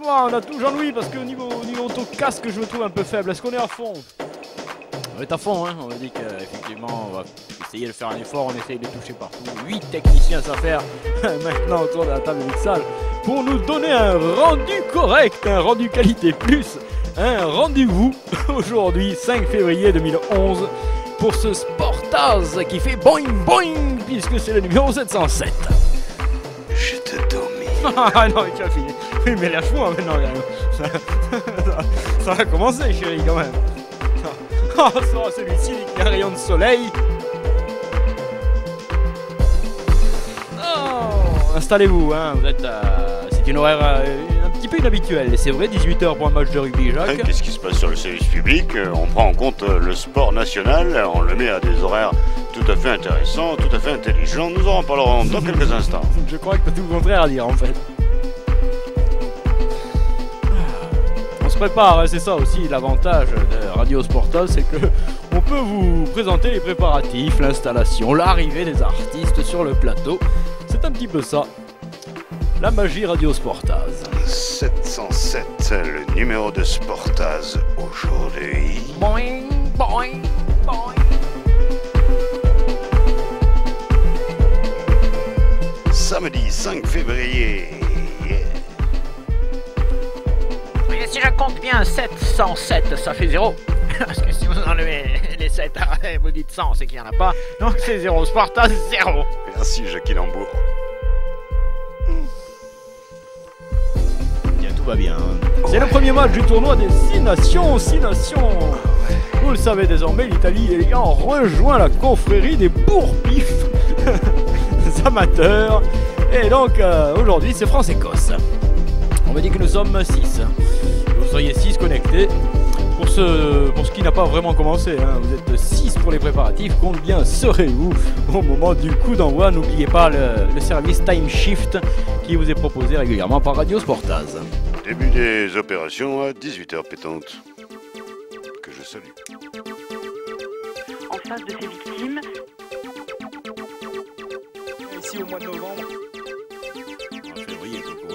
Dites-moi, on a tout Jean-Louis parce que au niveau auto casque, je me trouve un peu faible. Est-ce qu'on est à fond? On est à fond, hein. On a dit qu'effectivement, on va essayer de faire un effort. On essaye de toucher partout. 8 techniciens à faire maintenant autour de la table mixage pour nous donner un rendu correct, un rendu qualité plus, un rendez-vous aujourd'hui, 5 février 2011, pour ce Sportaz qui fait boing boing puisque c'est le numéro 707. Je te domine. Ah non, tu as fini. Oui, mais lâche-moi maintenant, quand même. Ça va commencer, chérie, quand même. Oh, ça, celui-ci, il a un rayon de soleil. Oh, installez-vous, hein. Vous êtes. C'est une horaire un petit peu inhabituelle. Et c'est vrai, 18h pour un match de rugby, Jacques. Qu'est-ce qui se passe sur le service public? On prend en compte le sport national, on le met à des horaires tout à fait intéressants, tout à fait intelligents. Nous en parlerons dans quelques instants. Je crois que t'as tout le contraire à dire, en fait. On se prépare, hein, c'est ça aussi l'avantage de Radio Sportaz, c'est que on peut vous présenter les préparatifs, l'installation, l'arrivée des artistes sur le plateau. C'est un petit peu ça. La magie Radio Sportaz. 707, le numéro de Sportaz aujourd'hui. Boing, boing, boing. Samedi 5 février. Yeah. Et si je compte bien 707, ça fait 0. Parce que si vous enlevez les 7, vous dites 100, c'est qu'il n'y en a pas. Donc c'est 0. Sportaz, 0. Merci Jackie Lambourg. Tout va bien. C'est le premier match du tournoi des 6 nations. 6 nations. Vous le savez désormais, l'Italie ayant rejoint la confrérie des bourre-pifs, des amateurs. Et donc aujourd'hui c'est France-Écosse. On m'a dit que nous sommes 6. Vous seriez 6 connectés. Pour ce qui n'a pas vraiment commencé, hein. Vous êtes 6 pour les préparatifs. Combien serez-vous au moment du coup d'envoi? N'oubliez pas le service Time Shift qui vous est proposé régulièrement par Radio Sportaz. Début des opérations à 18h pétantes. Que je salue. En face de ces victimes. Ici au mois de novembre. En février, Coco.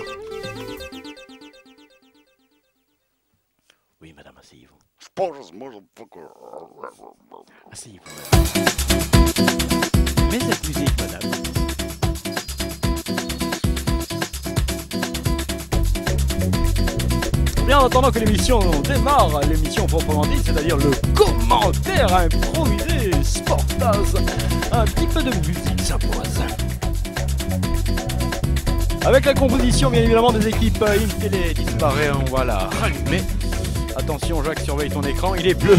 Oui, madame, asseyez-vous. Asseyez-vous, madame. Mais cette musique, madame. Bien, en attendant que l'émission démarre, l'émission proprement dite, c'est-à-dire le commentaire improvisé Sportaz, un petit peu de musique s'impose. Avec la composition bien évidemment des équipes Intélé disparaît, on va la rallumer. Attention Jacques, surveille ton écran, il est bleu.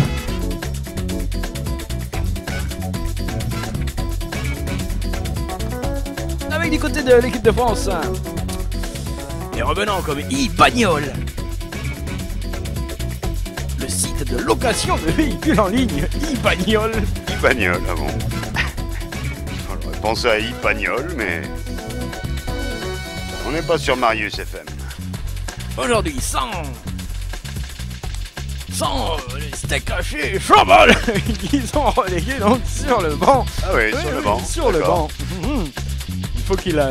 Avec du côté de l'équipe de France, les revenants comme Ipagnol, le site de location de véhicules en ligne Ipagnol. Ipagnol, ah bon. J'aurais pensé à Ipagnol, mais on n'est pas sur Marius FM. Aujourd'hui, sans les steaks hachés Chambol qui sont relégués donc sur le banc. Ah oui, sur le banc. Sur le banc. Il faut qu'il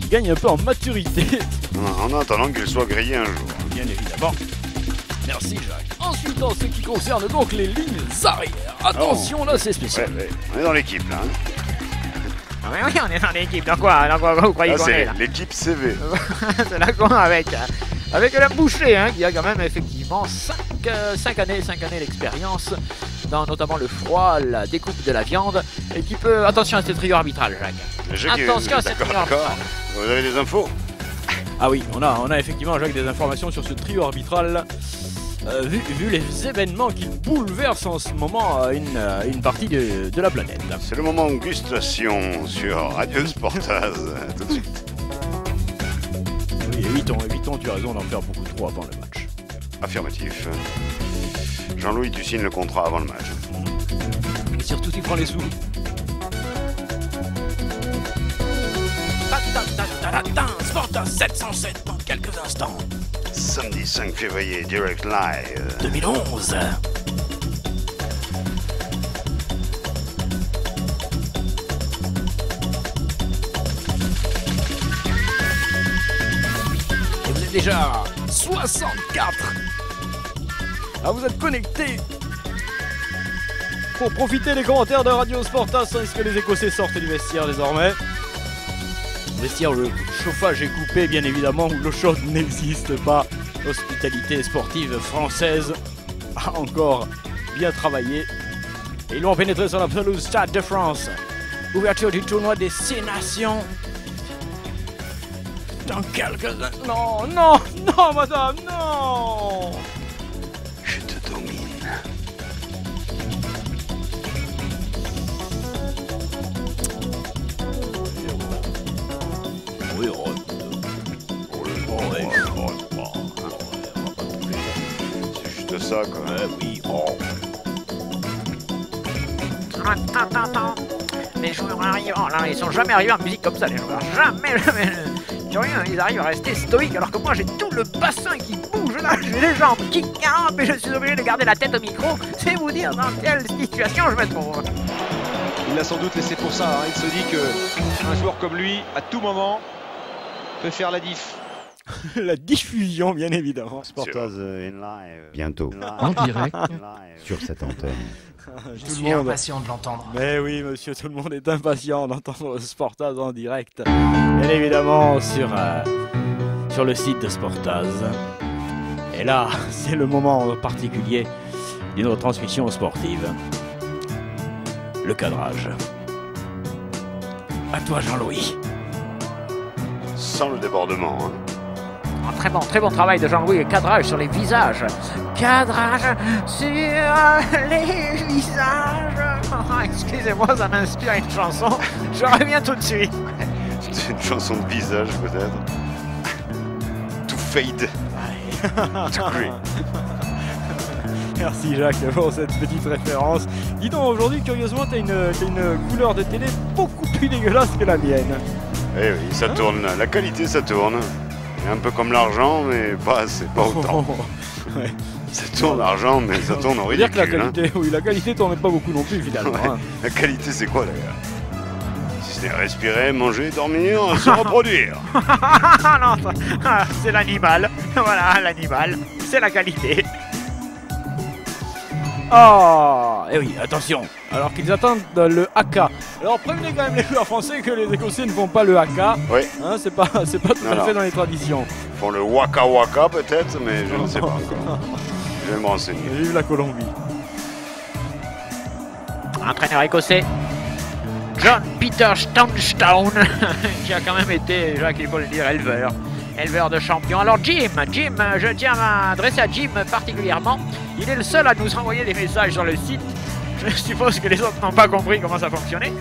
gagne un peu en maturité. En attendant qu'il soit grillé un jour. Bien évidemment. Merci Jacques. Ensuite, en ce qui concerne donc les lignes arrière. Attention, là c'est spécial. Ouais. On est dans l'équipe là. Oui, on est dans l'équipe. Dans quoi vous croyez Là, qu'on est là? c'est l'équipe CV. C'est là qu'on est avec la bouchée, hein, qui a quand même effectivement 5 années d'expérience dans notamment le froid, la découpe de la viande, et qui peut... Attention à ce trio arbitral, Jacques. Attention à ce trio arbitral. Vous avez des infos? Ah oui, on a effectivement Jacques des informations sur ce trio arbitral. Vu les événements qui bouleversent en ce moment une partie de la planète. C'est le moment gustation sur Radio Sportaz. Tout de suite. Oui, évitons, tu as raison d'en faire beaucoup trop avant le match. Affirmatif. Jean-Louis, tu signes le contrat avant le match. Et surtout, tu prends les sous. Sportaz 707 dans quelques instants. Samedi 5 février, direct live. 2011. déjà 64. Ah, vous êtes connectés pour profiter des commentaires de Radio Sportas, tandis que les Écossais sortent du vestiaire désormais. Vestiaire où le chauffage est coupé, bien évidemment, où l'eau chaude n'existe pas. L'hospitalité sportive française a encore bien travaillé. Et ils l'ont pénétré sur la pelouse Stade de France. Ouverture du tournoi des 6 nations. Dans quelques... Non, non, non, madame, non. Je te domine. Oui, C'est juste ça, quoi. oui, Attends. Les joueurs arrivent. Oh là, ils sont jamais arrivés en musique comme ça, les joueurs. Jamais. Ils arrivent à rester stoïques alors que moi j'ai tout le bassin qui bouge là. J'ai les jambes qui campent et je suis obligé de garder la tête au micro. C'est vous dire dans quelle situation je me trouve. Il l'a sans doute laissé pour ça. Il se dit qu'un joueur comme lui, à tout moment, peut faire la diff. La diffusion, bien évidemment. Sportas in live. Bientôt, En direct. sur cette antenne. Je Tout le suis monde. impatient de l'entendre. Mais oui, monsieur, tout le monde est impatient d'entendre Sportaz en direct. Bien évidemment, sur le site de Sportaz. Et là, c'est le moment particulier d'une retransmission sportive. Le cadrage. À toi, Jean-Louis. Sans le débordement. Hein. Un très bon travail de Jean-Louis. Cadrage sur les visages. Cadrage sur les visages. Oh, excusez-moi, ça m'inspire une chanson. Je reviens tout de suite. C'est une chanson de visage, peut-être. To fade. To grey. Merci Jacques pour cette petite référence. Dis donc, aujourd'hui, curieusement, t'as une couleur de télé beaucoup plus dégueulasse que la mienne. Eh oui, ça tourne. La qualité, ça tourne. C'est un peu comme l'argent, mais pas autant. Ouais. Ça tourne l'argent, mais ça tourne au On va dire que ridicule. la qualité, oui, la qualité tourne pas beaucoup non plus finalement. Ouais. Hein. La qualité, c'est quoi d'ailleurs? Si c'est respirer, manger, dormir, se reproduire. Ah non, c'est l'animal. Voilà, l'animal. C'est la qualité. Ah, et oui, attention. Alors qu'ils attendent le haka. Alors prévenez quand même les joueurs français que les Écossais ne font pas le haka. Oui, Hein, c'est pas tout à fait non. dans les traditions. ils font le waka waka peut-être, mais je ne sais pas encore. Je vais me renseigner. Vive la Colombie. Entraîneur écossais. John Peter Stanstone, qui a quand même été, Jacques, il faut le dire, éleveur de champions. Alors Jim, je tiens à m'adresser à Jim particulièrement. Il est le seul à nous envoyer des messages sur le site. Je suppose que les autres n'ont pas compris comment ça fonctionnait.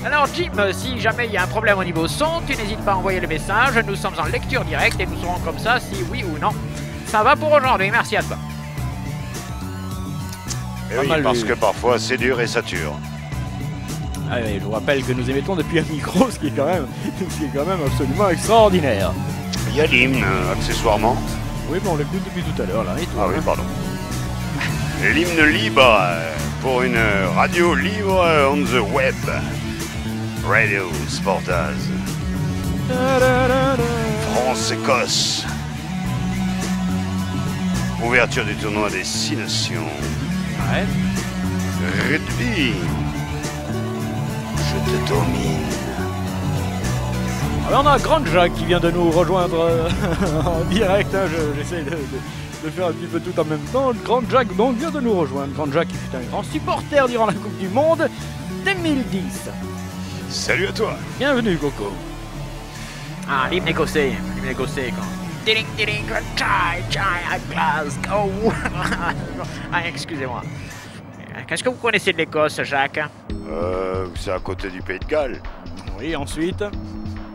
Alors Jim, si jamais il y a un problème au niveau son, tu n'hésites pas à envoyer le message. Nous sommes en lecture directe et nous saurons comme ça si oui ou non. Ça va pour aujourd'hui, merci à toi. Et Pas oui, mal parce vu. que parfois c'est dur et ça tue. Ah oui, je vous rappelle que nous émettons depuis un micro, ce qui est quand même absolument extraordinaire. Il y a l'hymne, accessoirement. Oui, mais on l'écoute depuis tout à l'heure là. Et toi, Ah oui, pardon. L'hymne libre pour une radio libre on the web. Radio Sportaz. France-Écosse. Ouverture du tournoi des 6 nations. Ouais. Rugby. Je te domine. Alors on a Grand Jacques qui vient de nous rejoindre en direct. Hein, j'essaie de faire un petit peu tout en même temps. Grand Jacques donc vient de nous rejoindre. Grand Jacques qui fut un grand supporter durant la Coupe du Monde 2010. Salut à toi. Bienvenue Coco. Ah, l'hymne écossais quand. Didding, didding, chai, chai, à Glasgow. Ah, excusez-moi. Qu'est-ce que vous connaissez de l'Écosse, Jacques? C'est à côté du Pays de Galles. Oui, ensuite.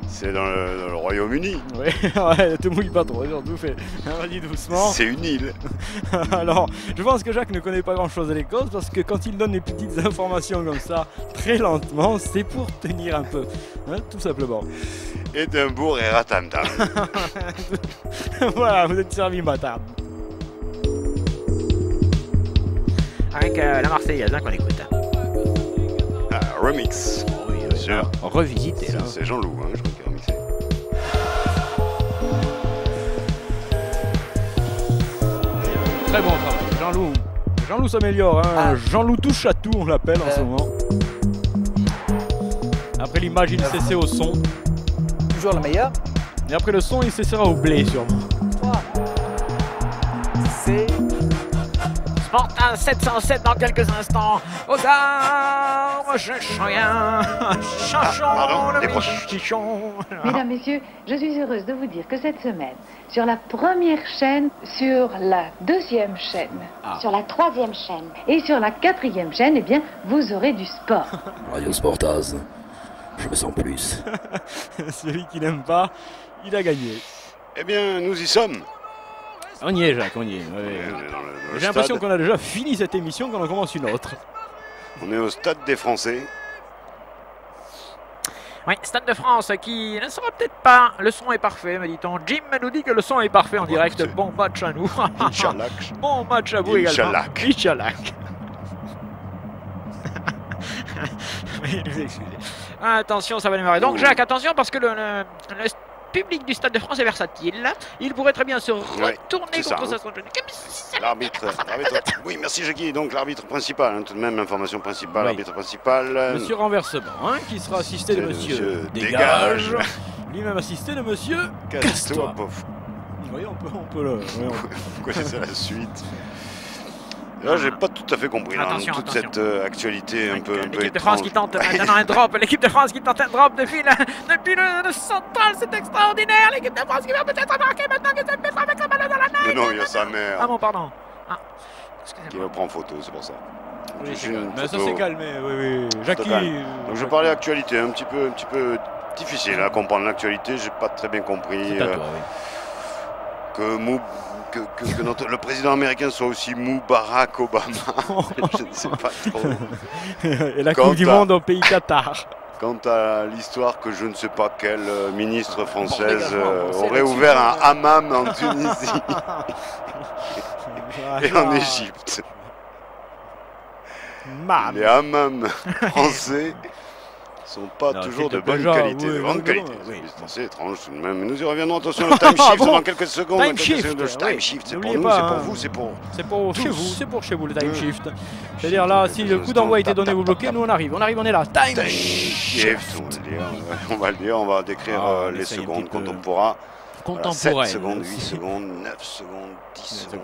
C'est dans le Royaume-Uni. Oui, ouais, te mouille pas trop, surtout fais. Vas-y doucement. C'est une île. Alors, je pense que Jacques ne connaît pas grand-chose de l'Écosse parce que quand il donne des petites informations comme ça, très lentement, c'est pour tenir un peu, hein, tout simplement. Édimbourg et Ratamtam. Voilà, vous êtes servi matin. Avec la Marseillaise hein, qu'on écoute. Ah, remix. Oui, bien sûr. Revisité là. C'est Jean-Loup, hein, je crois qu'il a remixé. Très bon travail. Jean-Loup. Jean-Loup s'améliore. Hein. Jean-Loup touche à tout, on l'appelle en ce moment. Après l'image, il cessait au son. Toujours le meilleur. Et après le son, il cessera au blé, sûrement. 3. C'est... Sportin 707 dans quelques instants. Aux armes, je rien. Chanchons le bichichon. Mesdames, Messieurs, je suis heureuse de vous dire que cette semaine, sur la première chaîne, sur la deuxième chaîne, sur la troisième chaîne et sur la quatrième chaîne, eh bien, vous aurez du sport. Radio Sportaz, je me sens plus. Celui qui n'aime pas, il a gagné. Eh bien, nous y sommes. On y est, Jacques, on y est. Ouais. J'ai l'impression qu'on a déjà fini cette émission, qu'on en commence une autre. On est au stade des Français. Oui, Stade de France qui ne sera peut-être pas. Le son est parfait, me dit-on. Jim nous dit que le son est parfait en direct. Bon match à nous. Inch'Allah. Bon match à vous également. Inch'Allah. Oui, nous excusez. Attention, ça va démarrer. Donc, Jacques, attention parce que le public du Stade de France est versatile. Il pourrait très bien se retourner contre sa stratégie. L'arbitre. Oui, merci Jackie. Donc l'arbitre principal, hein, tout de même l'information principale. Oui. L'arbitre principal. Monsieur Renversement, hein, qui sera assisté de Monsieur Dégage. Lui-même assisté de Monsieur Casse-toi. Oui, on peut le. Oui, Vous connaissez la suite. Là, j'ai pas tout à fait compris Attention, toute attention. cette actualité un peu L'équipe de France qui tente maintenant un drop. L'équipe de France qui tente un drop depuis le central. C'est extraordinaire. L'équipe de France qui va peut-être marquer maintenant que ça mettre avec la balle dans la main. Mais non, il y a sa mère Ah bon, pardon. Ah, qui excusez-moi. me prend en photo, c'est pour ça. oui, J'ai une mais ça photo. s'est calmé, oui. Jackie. Donc je parlais actualité, un petit peu difficile à comprendre l'actualité. J'ai pas très bien compris C'est à toi, oui. que le président américain soit aussi mou Barack Obama. Je ne sais pas trop. Et la Quant Coupe du à- Monde au pays Qatar. Quant à l'histoire que je ne sais pas quelle ministre française c'est aurait là-dessus ouvert un qu'on- hammam en Tunisie et en Ah, Égypte. Mam. Les hammams français sont pas Non, toujours de c'est bonne déjà, qualité. oui, De grande oui, qualité. oui. C'est assez étrange tout de même. Mais nous y reviendrons. Attention, le time shift bon dans quelques secondes. Time Dans quelques shift, secondes, le oui. time shift, c'est pour N'oubliez nous, pas, c'est pour hein. vous, c'est pour... C'est pour Tous. chez vous, c'est pour chez vous le time Ouais. shift. C'est-à-dire là, si le coup d'envoi était donné, vous bloquez, nous on arrive, on est là. Time Time shift. shift, on va le dire, on va décrire Ah, on les essaye un secondes petit peu. quand on pourra. Voilà, 7 Contemporaine. secondes, 8 secondes, 9 secondes, 10 secondes,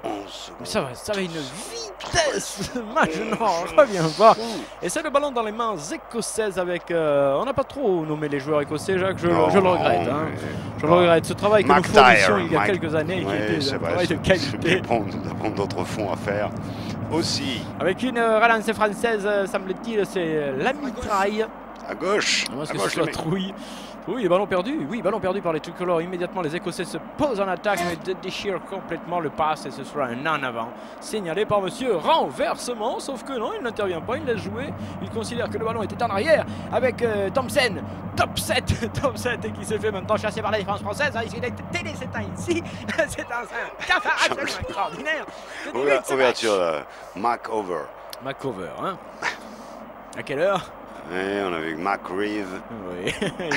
11 Mais secondes. ça va une vitesse. Moi, je n'en reviens pas. Et c'est le ballon dans les mains écossaises avec... on n'a pas trop nommé les joueurs écossais, Jacques, je le regrette. Hein. Je le regrette. Ce travail que nous fournissions il y a quelques années, qui était un travail de qualité. Nous avons d'autres fonds à faire aussi. Avec une relance française, semble-t-il, c'est la mitraille. À gauche, À moins à que ce gauche, soit les mecs. Trouille. Oui, ballon perdu. Oui, ballon perdu par les tricolores. Immédiatement, les Écossais se posent en attaque, mais déchirent complètement le pass et ce sera un en avant. Signalé par monsieur Renversement, sauf que non, il n'intervient pas, il laisse jouer. Il considère que le ballon était en arrière avec Thompson. Top 7 et qui s'est fait maintenant chasser par la défense française. Il a été téléséteint ici. C'est un cafard absolument extraordinaire. Ouverture, Mac Over. Macover, hein. À quelle heure? Et on a vu Mac Reeve. Oui,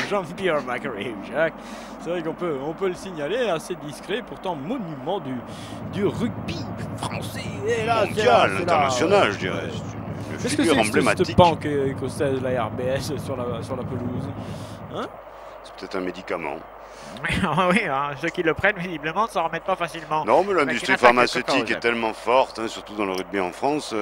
Jean-Pierre Macri, Jacques. C'est vrai qu'on peut, le signaler, assez discret, pourtant monument du rugby français. Et là, Mondial, c'est là, international, je dirais. ouais. C'est une Qu'est-ce que figure c'est que cette emblématique. banque écossaise, la RBS, sur la pelouse? Hein? C'est peut-être un médicament. Oui, hein, ceux qui le prennent, visiblement, ne s'en remettent pas facilement. Non, mais Avec l'industrie une attaque pharmaceutique quelque est tellement forte, hein, surtout dans le rugby en France,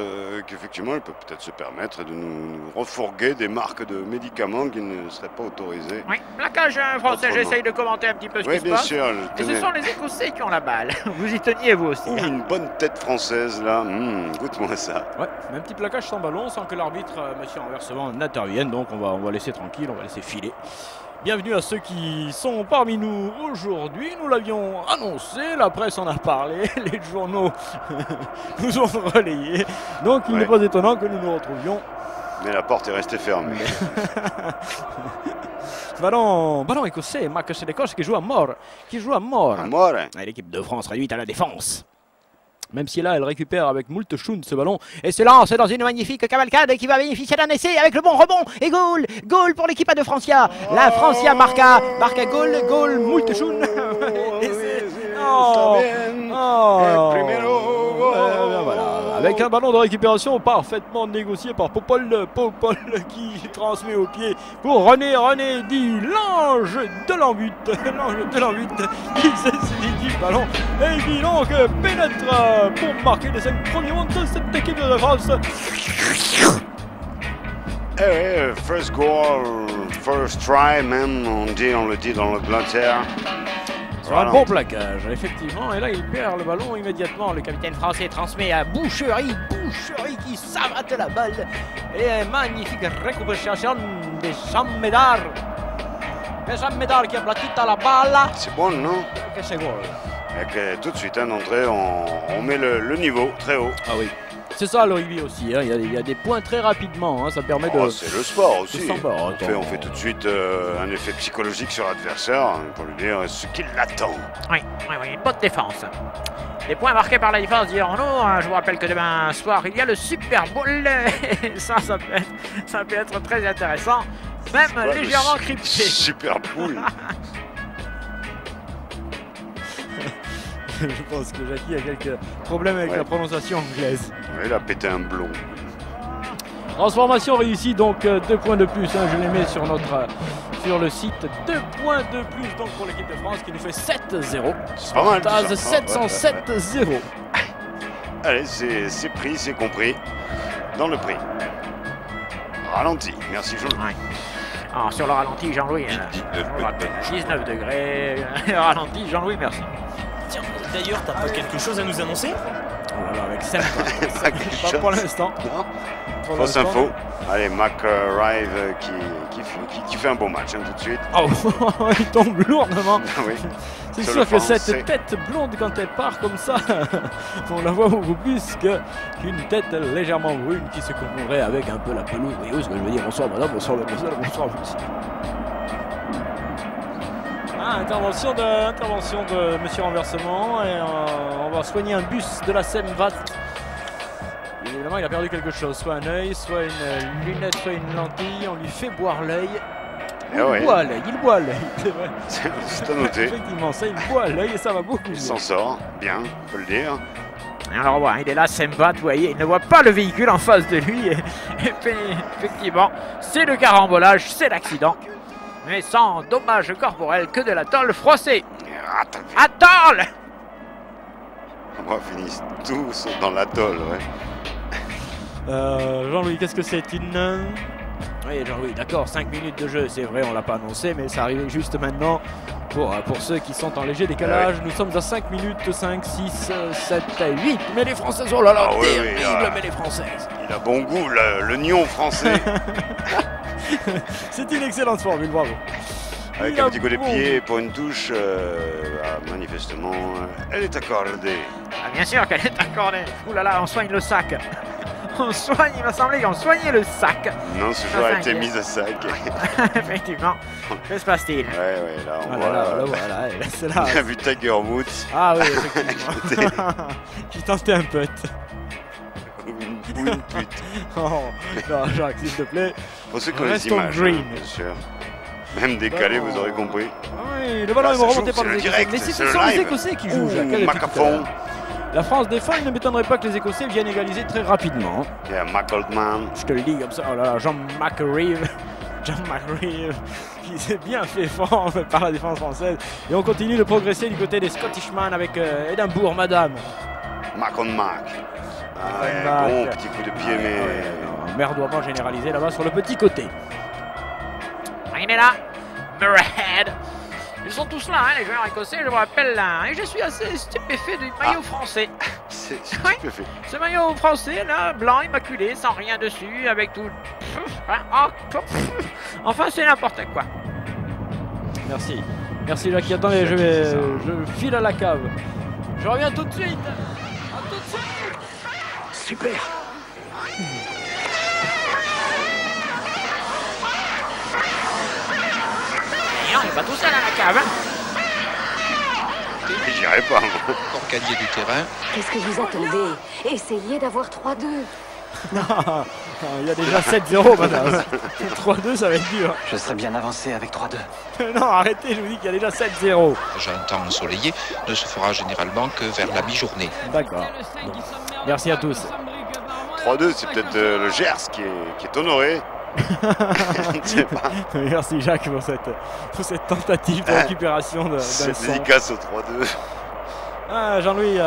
qu'effectivement, elle peut peut-être se permettre de nous refourguer des marques de médicaments qui ne seraient pas autorisées. Oui, plaquage français, Autrement. j'essaye de commenter un petit peu ce Oui, qui se bien passe. sûr. Et ce sont les Écossais qui ont la balle. Vous y teniez, vous aussi. Ouh, une bonne tête française, là. Goûte-moi ça. Ouais, mais un petit plaquage sans ballon, sans que l'arbitre, monsieur Renversement, n'intervienne. Donc on va laisser tranquille, on va laisser filer. Bienvenue à ceux qui sont parmi nous aujourd'hui. Nous l'avions annoncé, la presse en a parlé, les journaux nous ont relayé. Donc il n'est pas étonnant que nous nous retrouvions. Mais la porte est restée fermée. Ballon écossais, Mac c'est l'Écosse qui joue à mort. Amore. Et l'équipe de France réduite à la défense. Même si là, elle récupère avec moult choun ce ballon et se lance dans une magnifique cavalcade qui va bénéficier d'un essai avec le bon rebond. Et goal pour l'équipe de Francia. La Francia marca goal, moult choun. Oh, Oh. primero Avec un ballon de récupération parfaitement négocié par Popol qui transmet au pied pour René dit l'ange de l'embut qui s'est saisi du ballon et qui donc pénètre pour marquer les 5 premiers mondes de cette équipe de France. Eh oui, first goal, first try même, on le dit dans l'Angleterre. Sur un bon plaquage, effectivement, et là il perd le ballon immédiatement. Le capitaine français transmet à Boucherie qui s'abatte la balle. Et un magnifique récupération de Jean Médard. Et Jean Médard qui a plaqué à la balle. C'est bon, non? Que c'est gros. Et tout de suite, hein, d'entrée, on met le niveau très haut. Ah oui. C'est ça le rugby aussi, hein. Il y a des points très rapidement, hein. Ça permet de... C'est le sport aussi. On fait tout de suite un effet psychologique sur l'adversaire hein, pour lui dire ce qu'il attend. Oui, une bonne défense. Les points marqués par la défense dirons-nous. Je vous rappelle que demain soir, il y a le Super Bowl. Ça peut être très intéressant, même légèrement crypté. Super Bowl. Je pense que Jackie a quelques problèmes avec la prononciation anglaise. Ouais, il a pété un blond. Transformation réussie, donc 2 points de plus. Hein, je les mets sur le site. 2 points de plus donc pour l'équipe de France qui nous fait 7-0. C'est pas mal. 707-0. Allez, c'est pris, c'est compris. Dans le prix. Ralenti. Merci Jean-Louis. Alors, sur le ralenti, Jean-Louis. 19 degrés. Ralenti, Jean-Louis, merci. Tiens, d'ailleurs, t'as pas quelque chose à nous annoncer? Oh là là, avec 5 pas pour l'instant. Fausse info. Allez, Mac Rive qui fait un bon match hein, tout de suite. Oh, il tombe lourdement. Oui. C'est sûr que cette tête blonde, quand elle part comme ça, on la voit beaucoup plus qu'une tête légèrement brune qui se confondrait avec un peu la pelouse. Vous voyez ce que je veux dire? Bonsoir madame, bonsoir mademoiselle, bonsoir monsieur. Intervention de Monsieur Renversement et on va soigner un bus de la Semvat. Évidemment, il a perdu quelque chose, soit un œil, soit une lunette, soit une lentille. On lui fait boire l'œil. Il boit l'œil, c'est vrai. C'est à noter. Effectivement, ça, il boit l'œil et ça va beaucoup mieux. Il s'en sort, bien, faut le dire. Alors voilà, il est là, Sembat, vous voyez, il ne voit pas le véhicule en face de lui. Et effectivement, c'est le carambolage, c'est l'accident. Mais sans dommage corporel que de la tôle froissée. Attends! On finit tous dans la tôle, ouais. Jean-Louis, qu'est-ce que c'est une... Oui, Jean-Louis, d'accord, 5 minutes de jeu, c'est vrai, on l'a pas annoncé, mais ça arrivait juste maintenant. Pour ceux qui sont en léger décalage, nous sommes à 5 minutes, 5, 6, 7, 8. Mais les Françaises, oh là là, terrible, mais les Françaises. Il a bon goût, le nion français. C'est une excellente formule, bravo. Avec un petit coup de pied pour une touche, manifestement, elle est accordée. Ah, bien sûr qu'elle est accordée. Ouh là là, on soigne le sac. On soigne, il m'a semblé qu'on soignait le sac. Non, ce joueur a été mis à sac. Effectivement. Que se passe-t-il? Ouais, là, on voit. Voilà, c'est là. On a vu Tiger Woods. Ah oui, effectivement. Qui tentait un putt. Ou une pute. Oh, non, Jacques, s'il te plaît. Pour ceux qui ont les images, green. bien sûr. Même décalé, vous aurez compris. Oui, le ballon est remonté par les Écossais. Mais ce sont les Écossais qui jouent, Jacques. Macafon. La France défend, il ne m'étonnerait pas que les Écossais viennent égaliser très rapidement. Il y a McGoldman. Je te le dis comme ça, oh là là, John McReeve, qui s'est bien fait fort par la défense française. Et on continue de progresser du côté des Scottishman avec Édimbourg, madame. Mac on Mac. Bon petit coup de pied, mais... Merdoiement généralisé là-bas sur le petit côté. Il est là, Murad. Ils sont tous là, hein, les joueurs écossais, je vous rappelle là. Et je suis assez stupéfait du maillot français. C'est stupéfait. Ce maillot français, là, blanc, immaculé, sans rien dessus, avec tout... Enfin, c'est n'importe quoi. Merci. Merci Jackie. Attendez, je file à la cave. Je reviens tout de suite. À tout de suite. Super. Et on n'est pas tout seul à la cave. Hein. J'irai pas, moi. Pour gagner du terrain. Qu'est-ce que vous attendez? Essayez d'avoir 3-2. Non, il y a déjà 7-0, madame. 3-2, ça va être dur. Je serais bien avancé avec 3-2. Non, arrêtez, je vous dis qu'il y a déjà 7-0. Un temps ensoleillé ne se fera généralement que vers la mi-journée. D'accord. Bon. Merci à tous. 3-2, c'est peut-être le Gers qui est honoré. Je ne sais pas. Merci Jacques pour cette tentative de récupération d'un son. C'est dédicace au 3-2. Ah, Jean-Louis,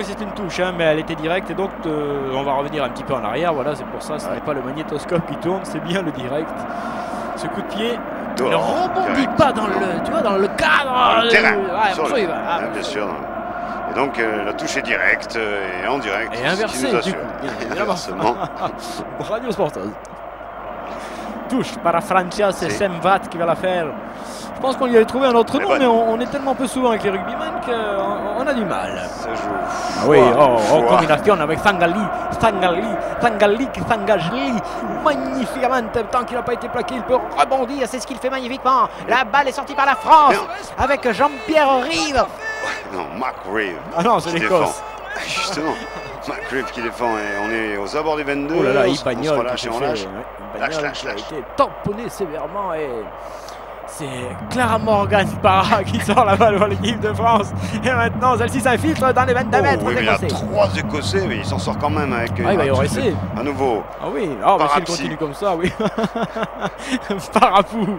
c'est une touche, hein, mais elle était directe et donc on va revenir un petit peu en arrière. Voilà, c'est pour ça, ce n'est pas le magnétoscope qui tourne, c'est bien le direct. Ce coup de pied ne rebondit pas dans le cadre. Dans le terrain. Bien sûr. Et donc la touche est directe et en direct. Et inversée du coup. Inversement. Radio Sportoise. Touche par Francia, c'est Semvat qui va la faire. Je pense qu'on y avait trouvé un autre nom, mais on est tellement peu souvent avec les rugbymen qu'on a du mal. Ça joue. Ah oui, en combination avec Sangajli, magnifiquement, tant qu'il n'a pas été plaqué, il peut rebondir, c'est ce qu'il fait magnifiquement. La balle est sortie par la France, avec Jean-Pierre Rive. Non, Mark Rive. Ah non, c'est l'Écosse. Justement, Mark Rive qui défend, et on est aux abords des 22. Oh là là, il bagnole, lâche. A été tamponné sévèrement et... C'est Clara Morgan Parra qui sort la balle pour l'équipe de France. Et maintenant, celle-ci s'infiltre dans les 22 mètres. Oui, mais il y a 3 Écossais, mais il s'en sort quand même avec. Ah, il va y rester. À nouveau. Ah oui, s'il continue comme ça, oui. Parapou.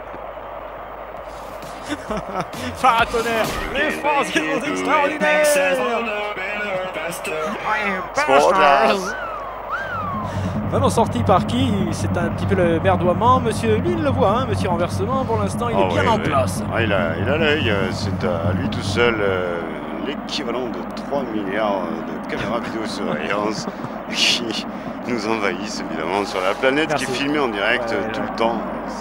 Paratonnerre. Les Français sont extraordinaires. Vraiment sorti par qui? C'est un petit peu le berdoiement. Monsieur, lui, il le voit, hein, monsieur renversement. Pour l'instant, il est bien en place. Ah, il a l'œil. C'est à lui tout seul l'équivalent de 3 milliards de caméras vidéosurveillance qui nous envahissent évidemment sur la planète. Merci. Qui est filmée en direct tout le temps.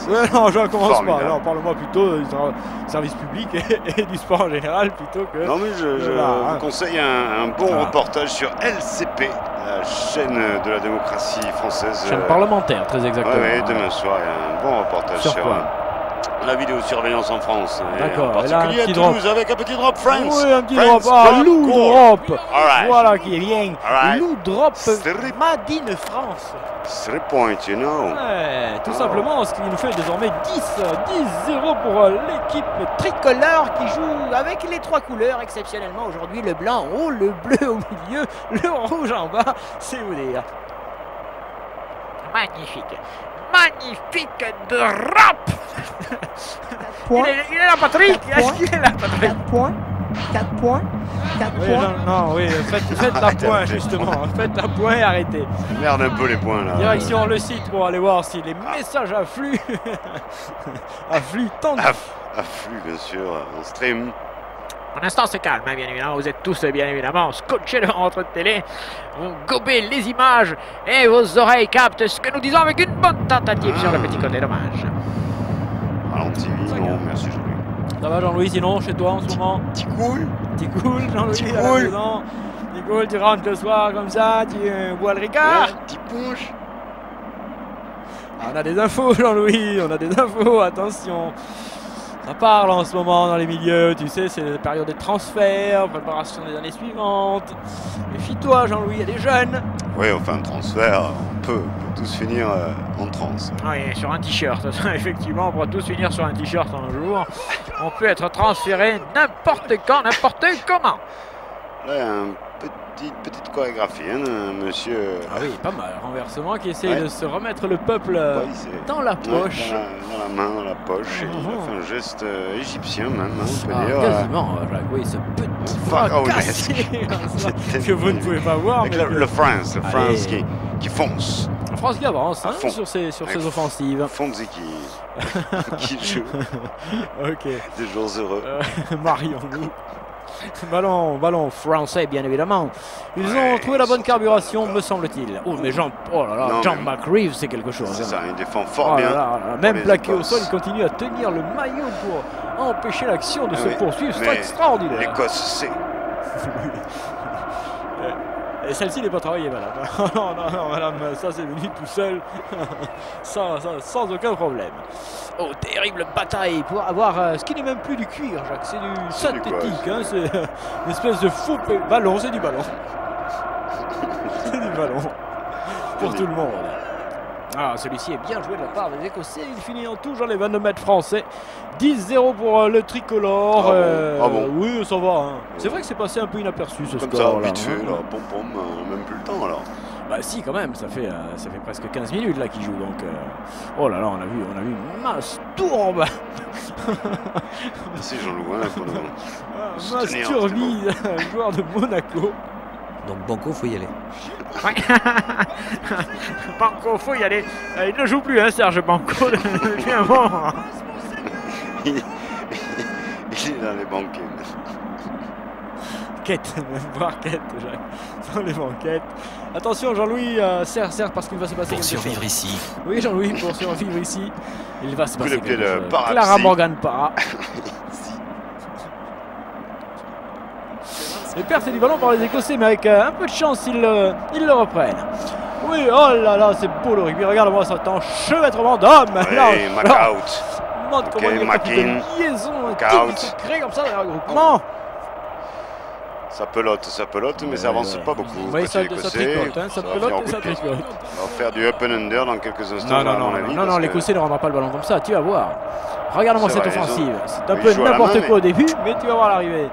Ouais, non, je ne commence pas. Alors, parle-moi plutôt du service public et du sport en général plutôt que... Non, mais je vous conseille un bon reportage sur LCP, la chaîne de la démocratie française. Chaîne parlementaire, très exactement. Oui, demain soir, il y a un bon reportage sur la vidéosurveillance en France. D'accord. En particulier à Toulouse avec un petit drop France. Oui, un petit drop. Lou drop. Voilà qui vient. Lou drop Made in France. 3 points, you know. Ouais, tout simplement, ce qui nous fait désormais 10-0 pour l'équipe tricolore qui joue avec les 3 couleurs exceptionnellement aujourd'hui. Le blanc en haut, le bleu au milieu, le rouge en bas. C'est vous dire. Magnifique. Magnifique drop. Il est là, Patrick. Est-ce qu'il est là, Patrick? 4 points. 4 points. 4 points. Non, oui, faites la point, justement. Faites la point et arrêtez. Merde un peu les points, là. Direction le site pour aller voir si les messages affluent. Affluent tant. Affluent, bien sûr, en stream. Pour l'instant, c'est calme, hein, bien évidemment. Vous êtes tous, bien évidemment, scotchés devant votre télé. Vous gobez les images et vos oreilles captent ce que nous disons avec une bonne tentative sur le petit côté. Dommage. Ralenti, non, merci Jean-Louis. Ça va Jean-Louis, sinon, chez toi en ce moment? T'y cool, Jean-Louis, à la maison. T'y cool, tu rentres le soir comme ça, tu bois le ricard. T'y punches. On a des infos, Jean-Louis, on a des infos, attention. Ça parle en ce moment dans les milieux, tu sais, c'est la période des transferts, préparation des années suivantes. Méfie-toi, Jean-Louis, il y a des jeunes. Oui, enfin, un transfert, on peut tous finir en trans. Oui, sur un t-shirt, effectivement, on pourra tous finir sur un t-shirt un jour. On peut être transféré n'importe quand, n'importe comment. Là, petite chorégraphie, hein, monsieur. Ah oui, pas mal. Renversement qui essaye de se remettre le peuple dans la poche. Dans la main, dans la poche. Il a fait un geste égyptien même, hein, on peut dire. Quasiment, Jacques, oui, ce petit bras cassé que vous ne pouvez pas voir. Avec le France qui fonce. La France qui avance hein, sur ses offensives. Fonzi qui joue. Ok. Des jours heureux. Marions-nous. Ballon français, bien évidemment. Ils ont trouvé la bonne carburation, me semble-t-il. Oh, mais John McReeve, c'est quelque chose. C'est ça, il défend fort bien. Même plaqué au sol, il continue à tenir le maillot pour empêcher l'action de se poursuivre. C'est extraordinaire. L'Écosse, c'est... Et celle-ci n'est pas travaillée, madame. non, madame, ça c'est venu tout seul, sans aucun problème. Oh, terrible bataille pour avoir ce qui n'est même plus du cuir, Jacques, c'est du synthétique, hein, c'est une espèce de faux ballon, c'est du ballon. C'est du ballon, pour tout le monde. Ah, celui-ci est bien joué de la part des Écossais, il finit en touche dans les 22 mètres français. 10-0 pour le tricolore. Oui, ça va. Hein. C'est vrai que c'est passé un peu inaperçu ce score. Comme ça, vite fait, là, pom-pom, même plus le temps alors. Bah si quand même, ça fait presque 15 minutes là qu'il joue donc oh là là, on a vu Masturbe. Merci Jean-Loup hein, pour nous Masturbi, joueur de Monaco. Donc Banco, faut y aller. Ouais. Banco, faut y aller. Il ne joue plus, hein, Serge Banco. Depuis un moment. Il est dans les banquets. Quête, même voir quête, Jacques. Dans les banquettes. Attention Jean-Louis, serre parce qu'il va se passer pour quelque chose. Survivre ici. Oui Jean-Louis, pour survivre ici. Il va se passer quelque chose. Para Clara Morgan Para. Les pertes du ballon par les Écossais, mais avec un peu de chance, ils le reprennent. Oui, oh là là, c'est beau le rugby. Regarde-moi ça, enchevêtrement d'hommes. Oui, Mac-out. Montre comment il y a une liaison qui se crée comme ça dans le regroupement. Ça pelote, mais ça avance pas beaucoup. Oui, ça tricote, hein, ça pelote et ça tricote. On va faire du up and under dans quelques instants. Non, l'Écossais ne rendra pas le ballon comme ça, tu vas voir. Regarde-moi cette offensive. C'est un peu n'importe quoi au début, mais tu vas voir l'arrivée.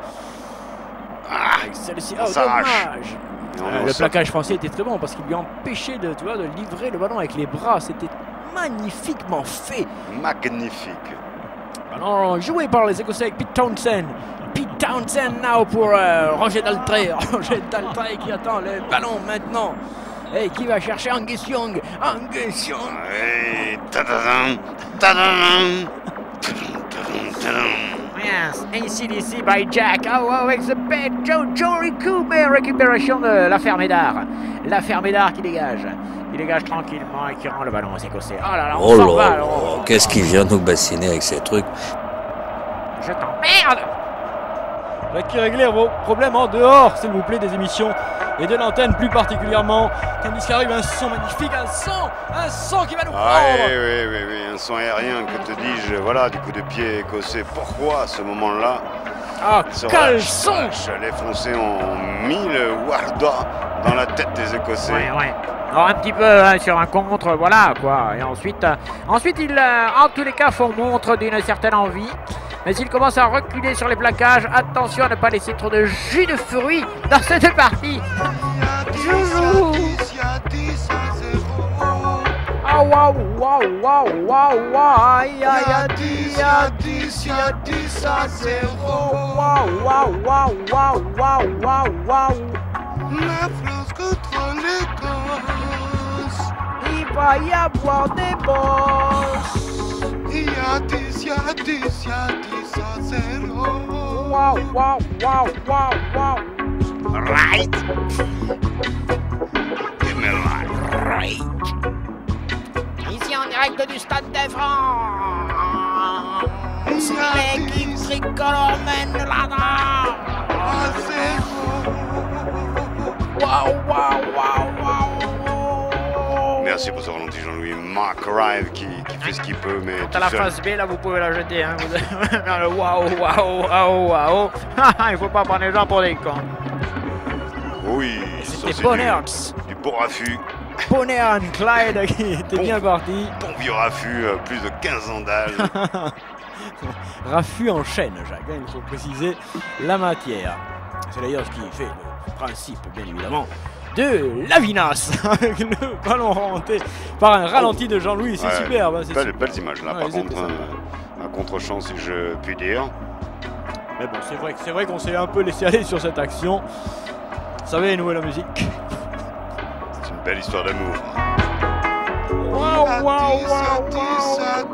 Celle-ci, oh dommage. Le plaquage français était très bon parce qu'il lui empêchait de livrer le ballon avec les bras. C'était magnifiquement fait. Magnifique. Ballon joué par les Écossais avec Pete Townsend. Pete Townsend now pour Roger Daltrey. Roger Daltrey qui attend le ballon maintenant. Et qui va chercher Angus Young. Angus Young. Hey, tadadam, tadadam. Yes, ACDC by Jack. Oh, avec the bed. Joe Rico, mais récupération de la Fermédard. La Fermédard qui dégage. Il dégage tranquillement et qui rend le ballon aux Écossais. Oh là là, on s'en va. Qu'est-ce qu'il vient nous bassiner avec ces trucs? Je t'emmerde. Qui régler vos problèmes en dehors, s'il vous plaît, des émissions et de l'antenne plus particulièrement. Tennis qui arrive, un son magnifique, un son qui va nous prendre. Oui, un son aérien, que te dis-je, voilà, du coup de pied écossais. Pourquoi à ce moment-là quel son! Les Français ont mis le Warda dans la tête des Écossais. Ouais. Alors un petit peu sur un contre, voilà quoi. Et ensuite ils, en tous les cas, font montre d'une certaine envie. Mais il commence à reculer sur les plaquages. Attention à ne pas laisser trop de jus de fruits dans cette partie. Joujou. Ah waouh. Aïe, y a 10 à 0. Waouh. La France contre l'Écosse. Il va y avoir des bosses. Il y a 10 à 0. Waouh. Right. Give me right. Ici en direct du Stade de France. L'équipe tricolore mène là-dedans. Waouh. Merci pour ce ralenti Jean-Louis. Mark Rive qui fait ce qu'il peut, mais à la phase B là vous pouvez la jeter hein. Vous avez le waouh. Il faut pas prendre les gens pour des cons. Oui, c'était Bonheur. Du beau raffut. Bonheur Clyde qui était bien parti. Bon vieux raffut, plus de 15 ans d'âge. Raffut en chaîne, Jacques, hein, il faut préciser la matière. C'est d'ailleurs ce qui fait le principe, bien évidemment, de Lavinas, avec le ballon remonté par un ralenti de Jean-Louis, c'est superbe. Hein, belles images là, par contre, un contre-champ si je puis dire. Mais bon, c'est vrai qu'on s'est un peu laissé aller sur cette action. Vous savez, nous et la musique. C'est une belle histoire d'amour. Waouh.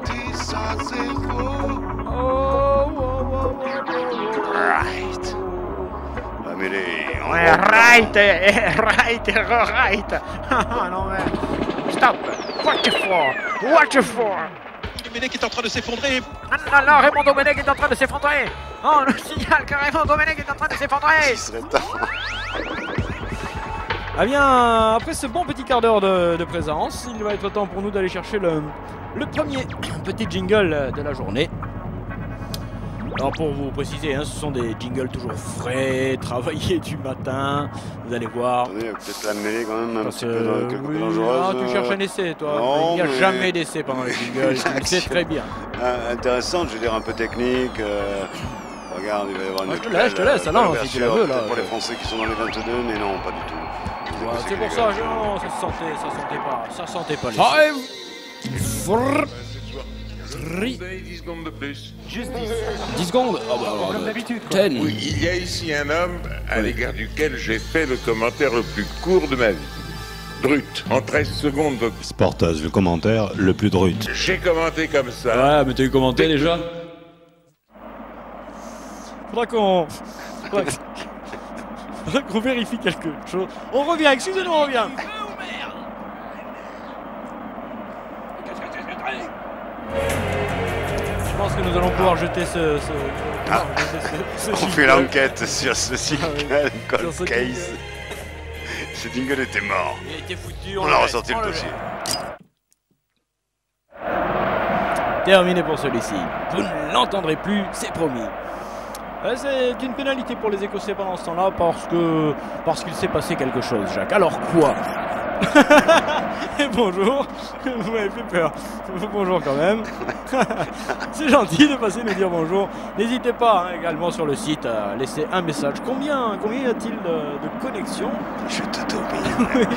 10 à 0. Right. Right. Non mais... Stop. Watch for. Domenech est en train de s'effondrer. Non, Raymond Domenech est en train de s'effondrer. Oh, le signal que Raymond Domenech est en train de s'effondrer. Il serait temps. Ah bien, après ce bon petit quart d'heure de présence, il va être temps pour nous d'aller chercher le premier petit jingle de la journée. Alors pour vous préciser, hein, ce sont des jingles toujours frais, travaillés du matin, vous allez voir. Attendez, peut-être la mêlée quand même un petit peu dangereuse. Ah, tu cherches un essai toi, non, il n'y a jamais d'essai pendant les jingles, tu le sais très bien. Intéressante, je veux dire un peu technique. Regarde, il va y avoir une je te laisse, alors si tu la veux là. Pour les Français qui sont dans les 22, mais non, pas du tout. c'est pour ça, non, ça se sentait pas. Five, 10 secondes de plus. Juste 10 secondes. Ah bah alors, Comme d'habitude. 10. Oui, il y a ici un homme à l'égard duquel j'ai fait le commentaire le plus court de ma vie. Drut, en 13 secondes. Sportaz, le commentaire le plus drut. J'ai commenté comme ça. Ouais, mais t'as eu commenté déjà? Faudra qu'on vérifie quelque chose. On revient, excusez-nous, on revient. Je pense que nous allons pouvoir jeter ce On fait l'enquête sur ce single cold Sur ce case. Ce jingle était mort. Il était foutu, On a ressorti le dossier. Terminé pour celui-ci. Vous ne l'entendrez plus, c'est promis. C'est une pénalité pour les Écossais pendant ce temps-là parce qu'il s'est passé quelque chose, Jacques. Alors quoi? Et bonjour, vous m'avez fait peur. Bonjour quand même. C'est gentil de passer nous dire bonjour. N'hésitez pas également sur le site à laisser un message. Combien y a-t-il de connexions? Je te domine. Oui.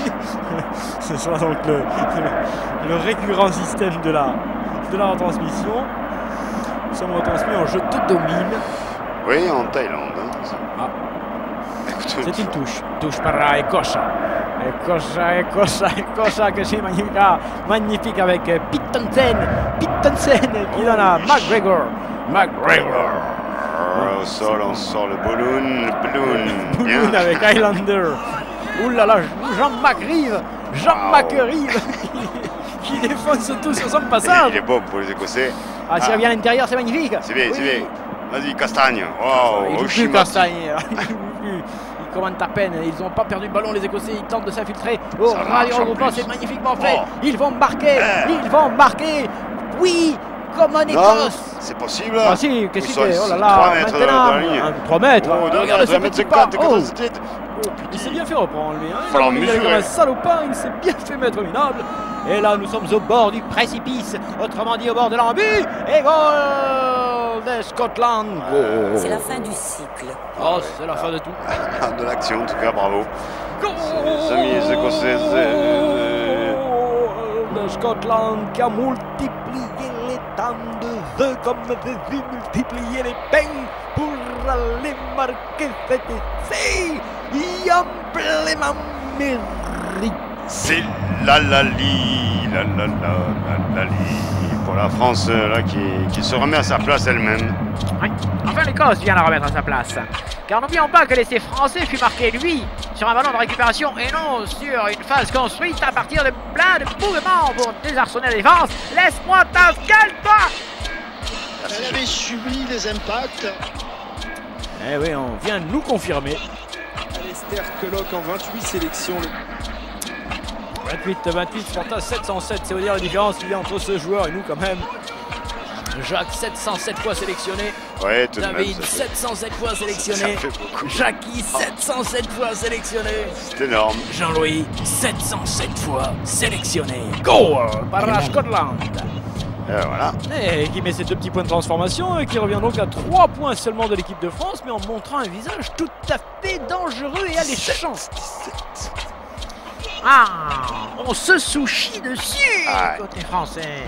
Ce sera donc le récurrent système de la retransmission. Nous sommes retransmis en Je te domine. Oui, en Thaïlande. Ah. C'est une touche para Ecossa, que c'est magnifique avec Pittensen qui donne à McGregor. Au sol, on sort le balloon. Balloon avec Highlander. Ouh là là, Jean-Marc Rive qui défonce tout sur son passage. Il est beau pour les Écossais. Ah, s'il revient à l'intérieur, c'est magnifique. C'est bien. Vas-y, Castagne. Wow, il joue plus Castagne. Il commande à peine. Ils n'ont pas perdu le ballon, les Écossais. Ils tentent de s'infiltrer au radio regroupement. C'est magnifiquement fait. Ils vont marquer. Oui, comme en Écosse. C'est possible. Ah si, qu'est-ce qu'il fait? Oh là là, 3 mètres. Regarde ce petit pas. Il s'est bien fait reprendre, lui. Il est comme un salopard, il s'est bien fait mettre minable. Et là, nous sommes au bord du précipice, autrement dit au bord de l'embut. Et goal de Scotland. C'est la fin du cycle. Oh, c'est la fin de tout. De l'action, en tout cas, bravo. Les amis écossais. De Scotland qui a multiplié les temps de jeu comme Jésus multiplié les peines pour aller marquer cet essai. Amplement mérité. C'est la pour la France là qui se remet à sa place elle-même. Oui. Enfin l'Écosse vient la remettre à sa place. Car n'oublions pas que l'essai français fut marqué, lui, sur un ballon de récupération et non sur une phase construite à partir de plein de mouvements pour désarçonner la défense. Laisse-moi t'inquiète-toi. Elle avait subi des impacts. Eh oui, on vient de nous confirmer. Alistair Colloque en 28 sélections. 28, Sportaz 707, c'est vous dire la différence qu'il y a entre ce joueur et nous quand même. Jacques 707 fois sélectionné. Ouais, tout de même. David 707 fois sélectionné. Jackie 707 fois sélectionné. C'est énorme. Jean-Louis 707 fois sélectionné. Goal par Scotland. Voilà. Et qui met ses 2 petits points de transformation et qui revient donc à 3 points seulement de l'équipe de France, mais en montrant un visage tout à fait dangereux et alléchant. Ah, on se soucie dessus côté français.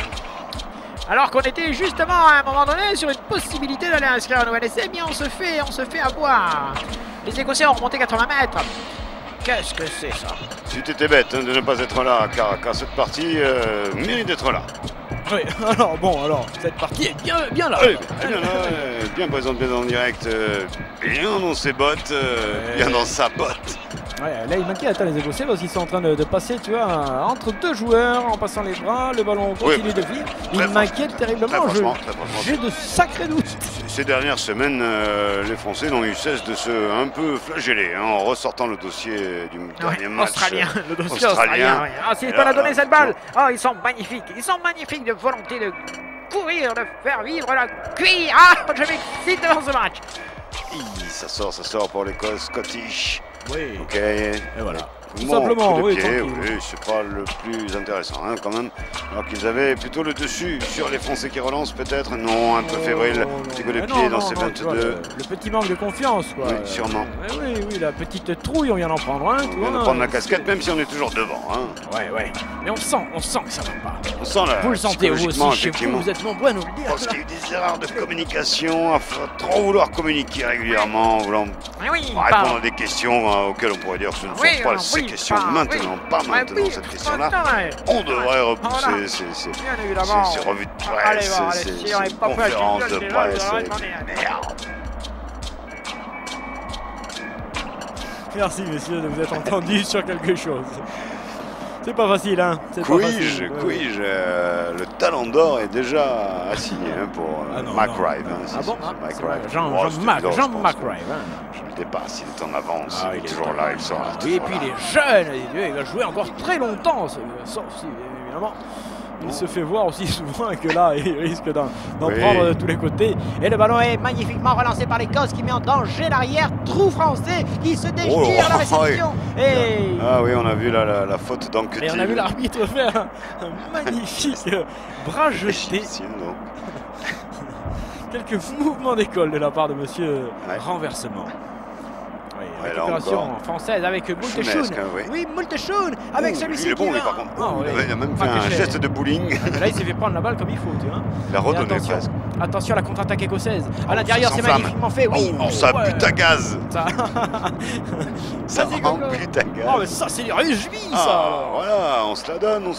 Alors qu'on était justement à un moment donné sur une possibilité d'aller inscrire un nouvel essai, mais on se fait avoir. Les Écossais ont remonté 80 mètres. Qu'est-ce que c'est ça? Tu t'étais bête de ne pas être là, car cette partie mérite d'être là. Oui, alors, cette partie est bien là. Oui, bien présente, bien en direct, bien dans ses bottes, bien dans sa botte. Ouais, là il m'inquiète les Écossais parce qu'ils sont en train de passer, tu vois, entre 2 joueurs en passant les bras, le ballon continue de vivre. Il m'inquiète terriblement. J'ai de sacrés doutes. Ces dernières semaines, les Français n'ont eu cesse de se un peu flageller en ressortant le dossier du dernier match le dossier australien. Oui. Ah, s'il pas la donner cette balle. Oh, ils sont magnifiques de volonté de courir, de faire vivre la cuillère. Ah, je m'excite devant ce match. Ça sort pour l'Écosse, Scottish. Oui. Ok. Et voilà. tout simplement. Coup de Oui, pied, tranquille. oui, c'est pas le plus intéressant hein, quand même. Alors qu'ils avaient plutôt le dessus sur les Français qui relancent peut-être. Non, un peu fébrile. Petit coup de pied dans ces 22. Vois, le petit manque de confiance, quoi. Oui, sûrement. Oui, la petite trouille, on vient d'en prendre un. On vient de prendre la casquette, même si on est toujours devant. Hein. Ouais. Mais on sent que ça va pas. On sent là. Vous le sentez vous aussi chez vous, vous êtes nombreux à nous le dire. Parce qu'il y a eu des erreurs de communication, à trop vouloir communiquer régulièrement, voulant répondre à des questions auxquelles on pourrait dire que ce ne sont pas ces questions maintenant, pas maintenant cette question-là. On devrait repousser ces revues de presse, ces conférences de presse. Merde. Merci messieurs de vous être entendus sur quelque chose. C'est pas facile, hein. Le talon d'or est déjà assigné hein, pour McRive. Ah bon Jean McRive. Je le dépasse, il est en avance, il est toujours là, il sera oui, et puis il est jeune, il va jouer encore très longtemps, sauf si, évidemment, il se fait voir aussi souvent et que là, il risque d'en prendre de tous les côtés. Et le ballon est magnifiquement relancé par l'Écosse qui met en danger l'arrière. Trou français qui se déchire à la réception. Ah oui, on a vu la faute d'Anquetil. Et on a vu l'arbitre faire un magnifique bras jeté. Quelques mouvements d'école de la part de monsieur Renversement. Récupération française avec Multechoun. Oui, Multechoun avec celui-ci qui va... par contre. Il a même fait un geste de bowling. Là, il s'est fait prendre la balle comme il faut, tu vois. Il a redonné presque. Attention à la contre-attaque écossaise. À l'intérieur, c'est magnifiquement fait. Oui. Ça bute à gaz. Ça rend but à gaz. Oh, mais ça, c'est réjoui, ça. Voilà, on se la donne,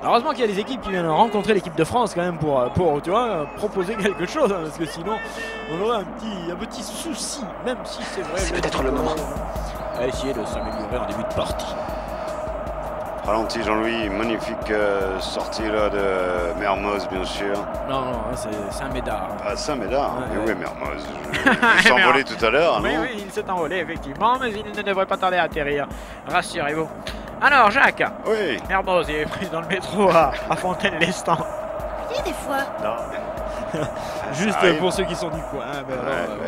Heureusement qu'il y a des équipes qui viennent rencontrer l'équipe de France quand même pour tu vois, proposer quelque chose, hein, parce que sinon on aurait un petit souci, même si c'est vrai. C'est peut-être le moment. À essayer de s'améliorer en début de partie. Ralenti Jean-Louis, magnifique sortie là de Mermoz bien sûr. Non, c'est Saint-Médard. Ah, Saint-Médard, mais oui, Mermoz. Il s'est envolé tout à l'heure, non? Oui, il s'est envolé effectivement, mais il ne devrait pas tarder à atterrir. Rassurez-vous. Alors, Jacques. Oui. Mermoz, il est pris dans le métro à Fontaine-Lestan. Il y a des fois. Non. Juste pour ceux qui sont du coin,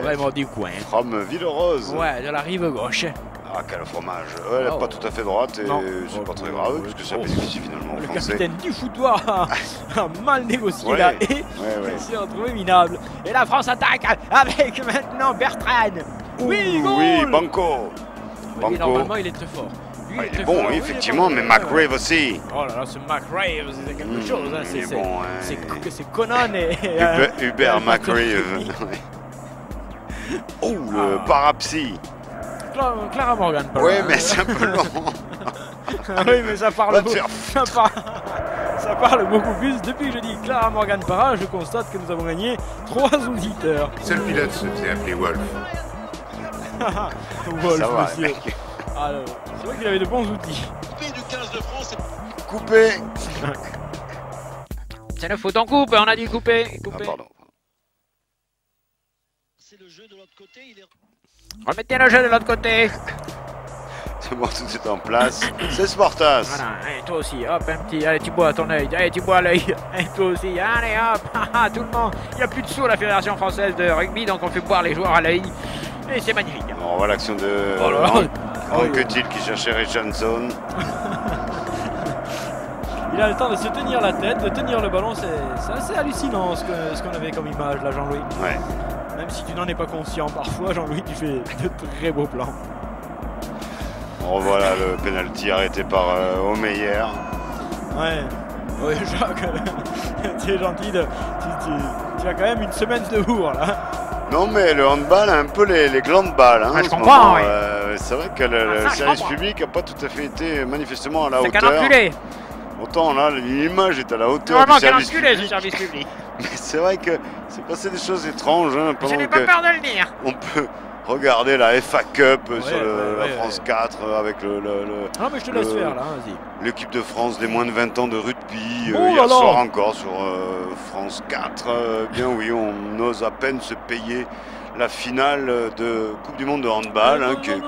vraiment du coin. From Villerose. Ouais, de la rive gauche. Ah, quel fromage. Elle n'est pas tout à fait droite et c'est pas très grave puisque ça bénéficie finalement aux Le Français. capitaine du foutoir a mal négocié là et il s'est retrouvé minable. Et la France attaque avec maintenant Bertrand. Oui, Banco. Normalement, il est très fort. Il est bon, oui, effectivement, mais McRive aussi. Oh là là, ce McRive, c'est quelque chose. Hein. C'est Conan et Hubert McRive. Le parapsy. Clara Morgan. Oui, mais c'est un peu long. Oui, mais ça parle beaucoup plus. Depuis que je dis Clara Morgan Parra, je constate que nous avons gagné 3 auditeurs. Seul pilote se faisait appeler Wolf. Wolf, monsieur. C'est vrai qu'il avait de bons outils. Coupé du 15 de France. Coupé. C'est le foot en coupe, on a dit couper. Pardon. C'est le jeu de l'autre côté. Remettez le jeu de l'autre côté. C'est bon, tout est en place. C'est Sportas. Voilà, et toi aussi, hop, un petit. Allez, tu bois à ton œil. Allez, tu bois à l'œil. Et toi aussi, allez, hop. Tout le monde. Il n'y a plus de sous à la Fédération Française de Rugby, donc on fait boire les joueurs à l'œil. Et c'est magnifique. On voit l'action de Anquetil qui cherchait Richardson. Il a le temps de se tenir la tête, de tenir le ballon. C'est assez hallucinant ce qu'on avait comme image là, Jean-Louis. Ouais. Même si tu n'en es pas conscient, parfois, Jean-Louis, tu fais de très beaux plans. On revoit là le penalty arrêté par Omeyer. Ouais. Oui, Jacques, tu es gentil. Tu as quand même une semaine de bourre là. Non, mais le handball a un peu les glands de balle. Hein, je comprends, oui. C'est vrai que le service public n'a pas tout à fait été manifestement à la hauteur. C'est qu'un enculé. Autant là, l'image est à la hauteur du service public. Ce service public. Mais c'est vrai que c'est passé des choses étranges. Hein, je n'ai pas peur de le dire. On peut regarder la FA Cup sur la France 4 avec Ah, mais je te laisse faire là, vas-y. L'équipe de France des moins de 20 ans de rugby. Hier soir encore sur France 4. Bien oui, on ose à peine se payer la finale de Coupe du Monde de handball, hein, qui est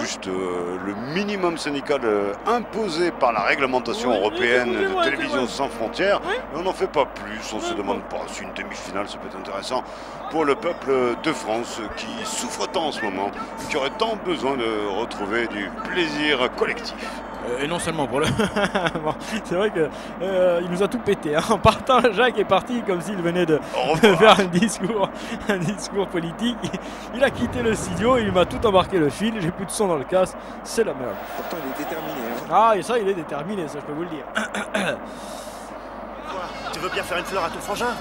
juste le minimum syndical imposé par la réglementation européenne de télévision sans frontières. Et on n'en fait pas plus, on se demande pas si une demi-finale ça peut être intéressant pour le peuple de France qui souffre tant en ce moment, qui aurait tant besoin de retrouver du plaisir collectif. Et non seulement pour le... bon, c'est vrai que il nous a tout pété. Hein. En partant, Jacques est parti comme s'il venait de faire un discours politique. Il a quitté le studio, il m'a tout embarqué le fil, j'ai plus de son dans le casque, c'est la merde. Pourtant, il est déterminé. Hein. Ah, et ça, il est déterminé, ça je peux vous le dire. Tu veux bien faire une fleur à ton frangin?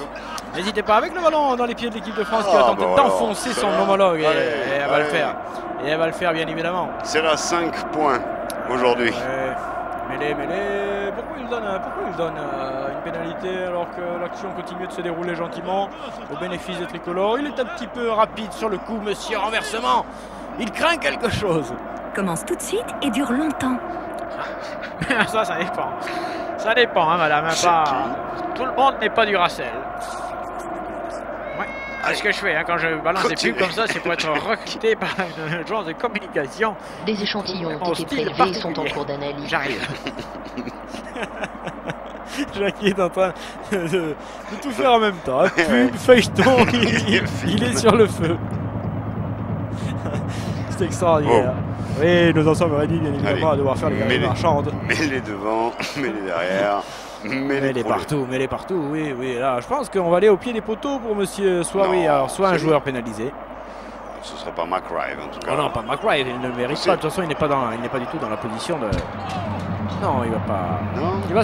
N'hésitez pas avec le ballon dans les pieds de l'équipe de France qui va tenter d'enfoncer son homologue. Et elle va le faire. Et elle va le faire, bien évidemment. C'est là 5 points aujourd'hui. Mêlée. Pourquoi il donne une pénalité alors que l'action continue de se dérouler gentiment au bénéfice des tricolores? Il est un petit peu rapide sur le coup, monsieur. Renversement. Il craint quelque chose. Commence tout de suite et dure longtemps. Ça dépend. Ça dépend, hein, madame. Tout le monde n'est pas du Racel. Ouais. C'est ce que je fais hein, quand je balance des pubs comme ça, c'est pour être recruté par une agence de communication. Des échantillons ont été prélevés et sont en cours d'analyse. J'arrive. Jackie est en train de tout faire en même temps. Hein. Pub, feuilleton, il est sur le feu. C'est extraordinaire. Oh. Oui, nous en sommes réduits bien évidemment à devoir faire les galeries marchandes. Mets-les devant, mets-les derrière. Mets-les partout, oui. Là, je pense qu'on va aller au pied des poteaux pour monsieur soit un joueur pénalisé. Ce serait pas McRae en tout cas. Non, pas McRae, il ne le mérite pas. De toute façon, il n'est pas du tout dans la position de. Non, il va pas. Non. Il va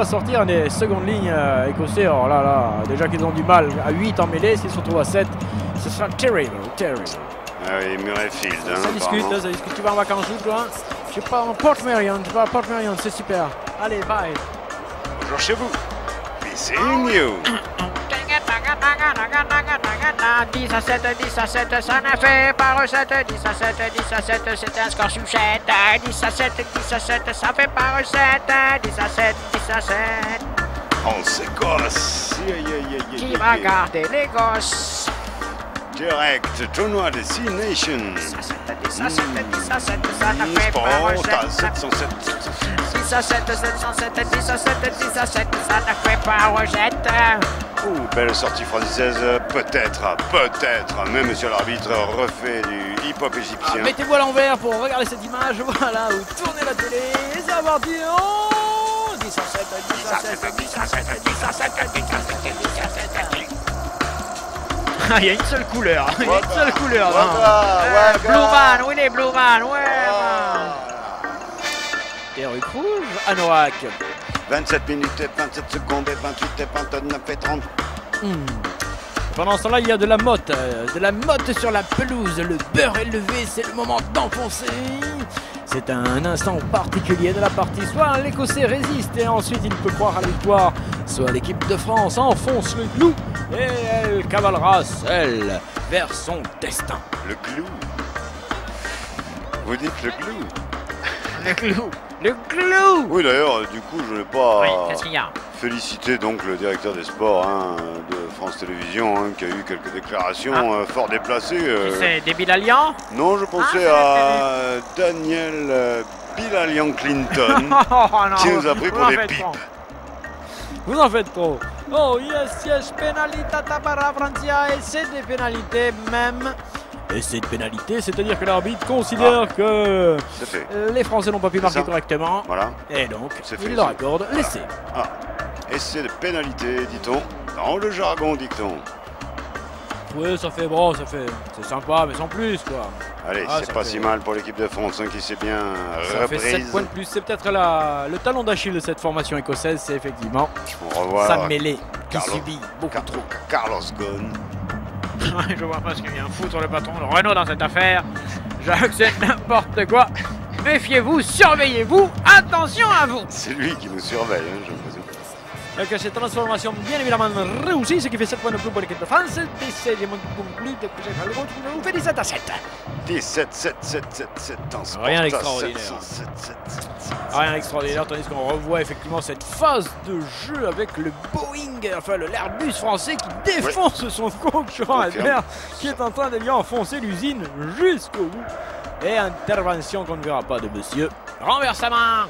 sortir en des secondes lignes écossais. Alors là, déjà qu'ils ont du mal à 8 en mêlée, s'ils se retrouvent à 7, ce sera terrible. Ah oui, Murrayfield. Hein, ça discute. Tu vas en vacances où, toi? Je sais pas, en Portmeirion. Tu vas à Portmeirion, c'est super. Allez, bye. Bonjour chez vous. Missing you. 10 à 7, ça n'a fait pas recette. 10 à 7, c'est un score suchette. 10 à 7, ça fait pas recette. 10 à 7. On s'écosse. Qui va garder les gosses? Direct, tournoi de Six Nations. 10 à 7, ça n'a fait pas recette. 10 à 7, ça n'a fait pas recette. Belle sortie française, peut-être, même monsieur l'arbitre refait du hip-hop égyptien. Mettez-vous à l'envers pour regarder cette image, voilà, où tournez la télé, et ça va partir. 10 à 7. Il y a une seule couleur, Blue Man, où il est Blue Man, Perruque rouge, anorak. 27 minutes et 27 secondes et 28 et 29 et 30. Pendant ce temps-là, il y a de la motte sur la pelouse. Le beurre est levé, c'est le moment d'enfoncer. C'est un instant particulier de la partie. Soit l'Écossais résiste et ensuite il peut croire à la victoire, soit l'équipe de France enfonce le clou et elle cavalera seule vers son destin. Le clou. Vous dites le clou? Le clou. Oui, d'ailleurs, du coup, je n'ai pas qu'est-ce qu'il y a? félicité donc le directeur des sports de France Télévisions qui a eu quelques déclarations fort déplacées. C'est des Bilalian? Non, je pensais à Daniel Bilalian Clinton qui nous a pris pour des pipes. Vous en faites trop. Oh yes, pénalité tabara Francia et c'est des pénalités même. Et cette pénalité, c'est-à-dire que l'arbitre considère que les Français n'ont pas pu marquer correctement. Voilà. Et donc, il leur accorde l'essai. Essai de pénalité, dit-on. Dans le jargon, dit-on. Oui, c'est sympa, mais sans plus, quoi. Allez, c'est pas si mal pour l'équipe de France qui s'est bien reprise. Ça fait 7 points de plus. C'est peut-être le talon d'Achille de cette formation écossaise, c'est effectivement sa mêlée qui subit beaucoup trop. Carlos Ghosn. Je vois pas ce qu'il vient foutre le patron de Renault dans cette affaire. Jacques, c'est n'importe quoi. Méfiez-vous, surveillez-vous, attention à vous. C'est lui qui nous surveille, j'ai l'impression. Avec cette transformation bien évidemment réussie, ce qui fait 7 points de plus pour l'équipe de France. 17e conclu de vous fait 17 à 7. 17, 7, 7, 7, 7 dans ce Rien d'extraordinaire. 7, 7, 7, Rien d'extraordinaire, tandis qu'on revoit effectivement cette phase de jeu avec le Boeing, enfin l'Airbus français qui défonce son concurrent adverse, qui est en train de lui enfoncer l'usine jusqu'au bout. Et intervention qu'on ne verra pas de monsieur. Renversement.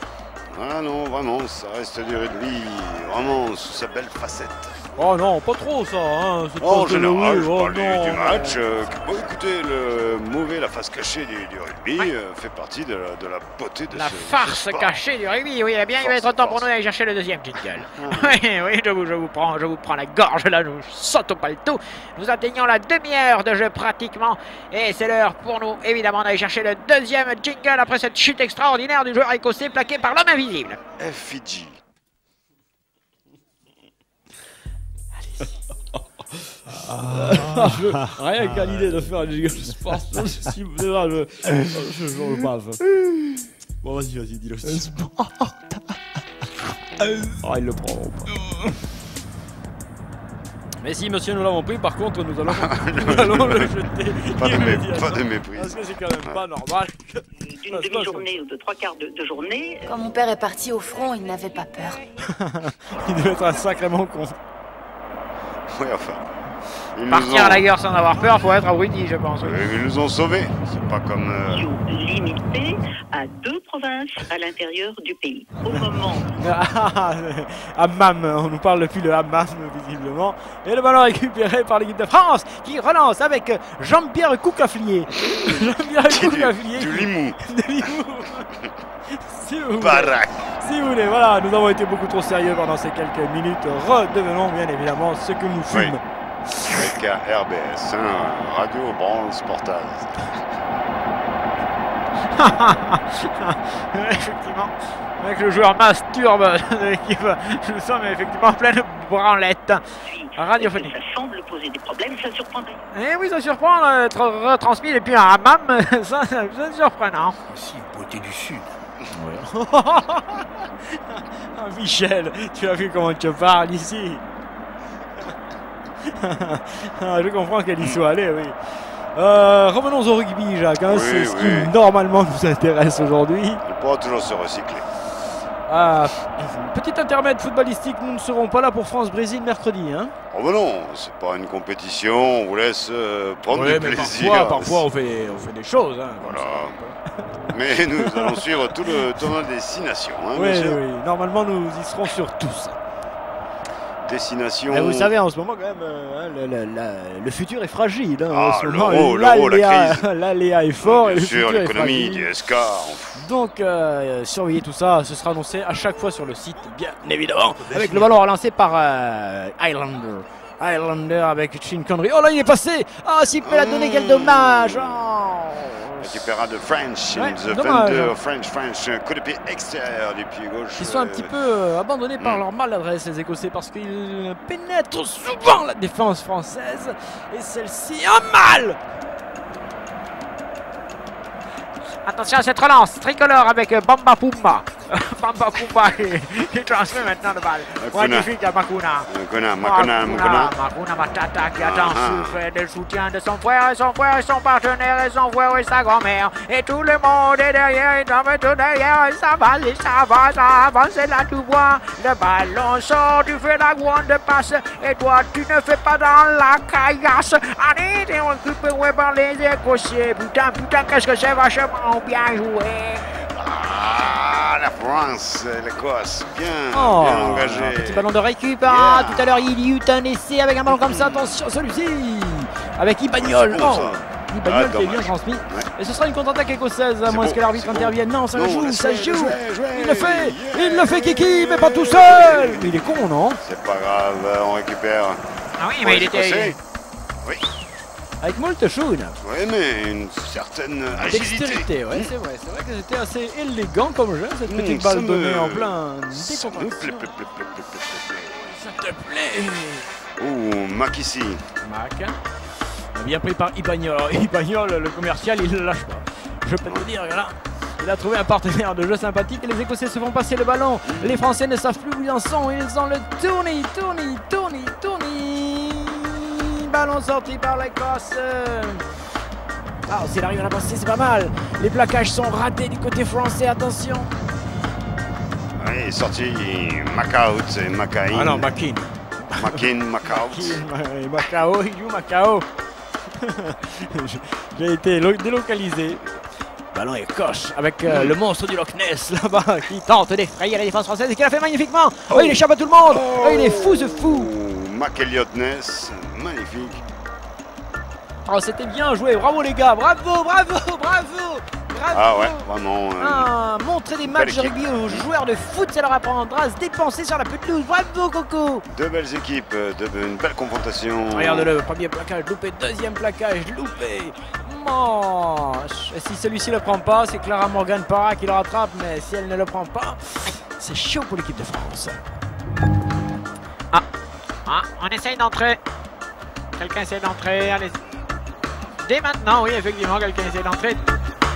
Ah non, vraiment, ça reste du rugby, vraiment sous sa belle facette. Oh non, pas trop ça, hein. En général, je parle du match. Bon, écoutez, le mauvais, la face cachée du rugby fait partie de la beauté de la ce farce cachée du rugby. Oui, eh bien, il va être temps pour nous d'aller chercher le deuxième jingle. Oui, je vous prends la gorge là, je vous saute au paletot. Nous atteignons la demi-heure de jeu pratiquement, et c'est l'heure pour nous, évidemment, d'aller chercher le deuxième jingle après cette chute extraordinaire du joueur écossais plaqué par l'homme invisible. Fidji. Rien qu'à l'idée de faire un jingle sport, je bave. Bon, vas-y, dis-le. Ah, il le prend. Mais si, monsieur, nous l'avons pris, par contre, nous allons le jeter. Pas de mépris. Parce que c'est quand même pas normal. D'une demi-journée ou de 3/4 de journée. Quand mon père est parti au front, il n'avait pas peur. Il devait être un sacrément con. Oui, enfin. Partir à la guerre sans avoir peur, faut être abruti, je pense. Ils nous ont sauvés. C'est pas comme. Limité à 2 provinces à l'intérieur du pays. Au moment. Hammam, on nous parle depuis le Hammam, visiblement. Et le ballon récupéré par l'équipe de France qui relance avec Jean-Pierre Coucaflier. Jean-Pierre Coucaflier. Du Limoux. De Limoux. Si vous voulez, voilà, nous avons été beaucoup trop sérieux pendant ces quelques minutes. Redevenons bien évidemment ce que nous fûmes. Avec RBS, Radio Branle Sportage. Effectivement, avec le joueur masturbe de l'équipe, nous sommes effectivement en pleine branlette radiophonique. Ça semble poser des problèmes, ça surprend. Eh oui, ça surprend d'être retransmis depuis un hammam, ça c'est surprenant. Ici, beauté du Sud. Ouais. Michel, tu as vu comment tu parles ici. Je comprends qu'elle y soit allée, oui. Revenons au rugby, Jacques. Hein, c'est ce qui normalement nous intéresse aujourd'hui. Il pourra toujours se recycler. Petit intermède footballistique, nous ne serons pas là pour France-Brésil mercredi. Hein. Oh ben non, c'est pas une compétition, on vous laisse prendre du plaisir. Parfois on fait des choses. Hein, voilà. Mais nous allons suivre tout le tournoi des 6 nations. Hein, oui, normalement nous y serons sur tous. Destination. Et vous savez, en ce moment, quand même, le futur est fragile. Hein, en ce moment, l'euro, la crise. L'aléa est fort. Bien et le sûr, futur l'économie, est DSK. Donc, surveillez tout ça. Ce sera annoncé à chaque fois sur le site, bien évidemment. Avec le ballon relancé par Highlander avec Sean Connery. Oh là, il est passé. Ah, s'il peut la donner, quel dommage. Récupéra de French, the French, coup de pied extérieur du pied gauche. Ils sont un petit peu abandonnés par leur maladresse, les Écossais, parce qu'ils pénètrent souvent la défense française, et celle-ci a mal. Attention à cette relance, tricolore avec Bamba Pumba. Bamba Pumba qui transmet maintenant le balle. Magnifique à Makuna. Makuna Matata qui attend souffle de soutien de son frère et son partenaire et son frère et sa grand-mère. Et tout le monde est derrière, et tombe tout derrière, et ça avance, et là tu vois. Le ballon sort, tu fais la grande passe, et toi tu ne fais pas dans la caillasse. Allez, t'es récupéré par les Écossais. Putain, qu'est-ce que c'est vachement bien joué. Ah, la France, l'Écosse, bien engagé. Petit ballon de récup. Tout à l'heure, il y eut un essai avec un ballon comme ça. Attention, celui-ci avec Ibagnol. Ibagnol qui est bien transmis. Et ce sera une contre-attaque écossaise, à moins que l'arbitre intervienne. Non, ça joue. Il le fait, Kiki, mais pas tout seul. Mais il est con, non? C'est pas grave, on récupère. Ah oui, mais il était... Oui. Avec moult choune. Oui, mais une certaine agilité. Dextérité, ouais, c'est vrai que c'était assez élégant comme jeu, cette petite balle donnée en plein décontraction. Ça te plaît. Ouh, Mac ici. Mac. Bien pris par Ibagnol. Alors, Ibagnol, le commercial, il ne lâche pas. Je peux te dire, là. Il a trouvé un partenaire de jeu sympathique et les Écossais se font passer le ballon. Les Français ne savent plus où ils en sont. Ils ont le tournis. Ballon sorti par l'Écosse. Ah, s'il arrive à la passer, c'est pas mal. Les plaquages sont ratés du côté français, attention. Oui, il est sorti Macaout et Macain. Ah non, Macain. Macao, il joue Macao. J'ai été délocalisé. Ballon est coche avec le monstre du Loch Ness là-bas qui tente d'effrayer la défense française et qui l'a fait magnifiquement. Oh, il échappe à tout le monde. Oh, il est fou ce fou. Mac-Elliot Ness, magnifique. Oh, c'était bien joué. Bravo les gars. Bravo. Ah ouais, vraiment. Montrer des matchs de rugby aux joueurs de foot, ça leur apprendra à se dépenser sur la pelouse. Bravo Coco. Deux belles équipes, une belle confrontation. Regarde-le, premier plaquage loupé, deuxième plaquage loupé. Moche. Et si celui-ci le prend pas, c'est Clara Morgan-Parra qui le rattrape, mais si elle ne le prend pas, c'est chaud pour l'équipe de France. On essaye d'entrer. Quelqu'un essaie d'entrer, allez. Dès maintenant, oui, effectivement, quelqu'un essaie d'entrer.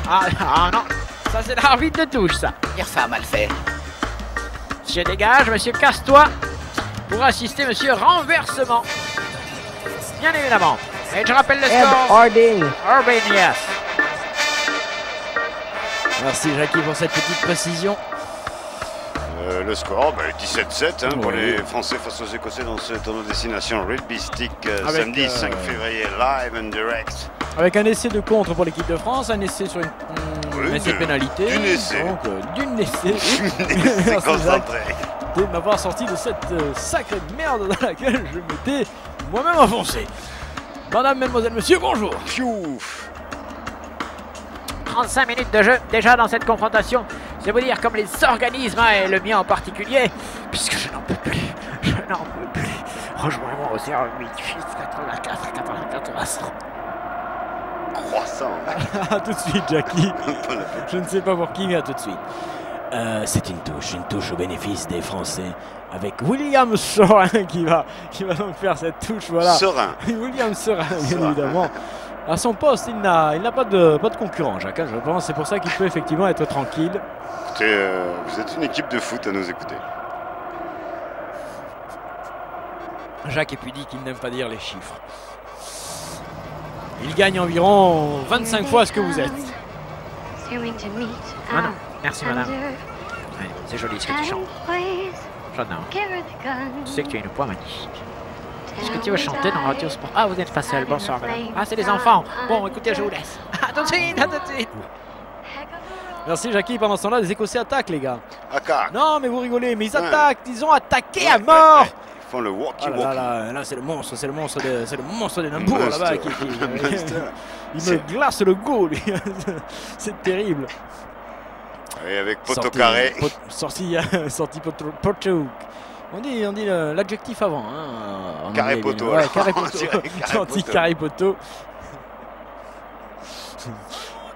Ah non, ça c'est l'arbitre de touche, ça. Il refait un mal fait. Monsieur dégage, monsieur casse-toi. Pour assister, monsieur renversement. Bien évidemment. Et je rappelle le score. Harding, yes. Merci Jackie pour cette petite précision. Le score, 17-7 pour les Français face aux Écossais dans ce tournoi destination Rugby Stick samedi 5 février, live and direct. Avec un essai de contre pour l'équipe de France, un essai sur un essai de pénalité. D'une essai. Donc, d'une essai. Concentré. De m'avoir sorti de cette sacrée merde dans laquelle je m'étais moi-même enfoncé. Madame, mesdemoiselles, messieurs, bonjour. Piouf. 35 minutes de jeu déjà dans cette confrontation. Je vais vous dire comme les organismes, et le mien en particulier, puisque je n'en peux plus. Rejoins-moi au 08 84 84 Croissant. A tout de suite, Jackie. Je ne sais pas pour qui, mais à tout de suite. C'est une touche au bénéfice des Français avec William Sorin qui va donc faire cette touche. Voilà. Sorin. William Sorin, bien évidemment. À son poste, il n'a pas de concurrent, Jacques. Je pense c'est pour ça qu'il peut effectivement être tranquille. Écoutez, vous êtes une équipe de foot à nous écouter. Jacques est pudique, il n'aime pas dire les chiffres. Il gagne environ 25 fois ce que vous êtes. Ah non, merci madame. Ouais, c'est joli ce que tu chantes. J'adore. Tu sais que tu as une voix magnifique. Est-ce que tu veux chanter dans Radio Sport? Ah, vous n'êtes pas seul, bonsoir madame. Ah, c'est les enfants. Bon, écoutez, je vous laisse. À tout de suite. Merci Jackie, pendant ce temps-là, les Écossais attaquent les gars. Attaque. Non mais vous rigolez, mais ils attaquent, ils ont attaqué à mort. Ils font le walkie-walkie. Là c'est le monstre de Nambour là-bas il me glace le go lui. C'est terrible. Et avec poteau carré. Sorti poteau. On dit l'adjectif avant. Hein, carré poteau. Ouais, carré poteau. Sorti carré poteau.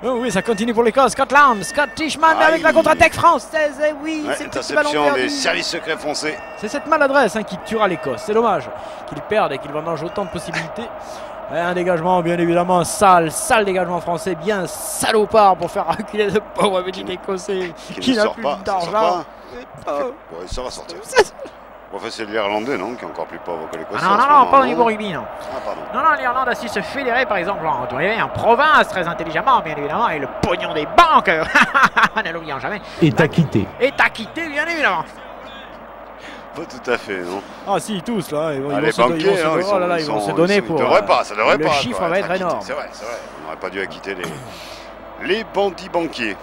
Oh oui, ça continue pour l'Écosse. Scott Tishman avec la contre-attaque française. Et oui, c'est le ballon perdu. Des services secrets français. C'est cette maladresse qui tuera l'Écosse. C'est dommage qu'ils perdent et qu'ils vendangent autant de possibilités. Et un dégagement, bien évidemment, sale dégagement français, bien salopard pour faire reculer le pauvre petit Écossais qui n'a plus d'argent. Ça va sortir. Enfin, c'est l'Irlandais, non, qui est encore plus pauvre que l'Écosse. Non, pas au niveau rugby, non. Ah, pardon. Non, l'Irlande a su se fédérer, par exemple, en province, très intelligemment, bien évidemment, et le pognon des banques, ne l'oublions jamais. Est acquitté. Bien évidemment. Pas tout à fait, non. Ah si, tous là, ils vont se donner pour... Ça devrait pas. Le chiffre va être énorme. C'est vrai. On n'aurait pas dû acquitter les bandits banquiers.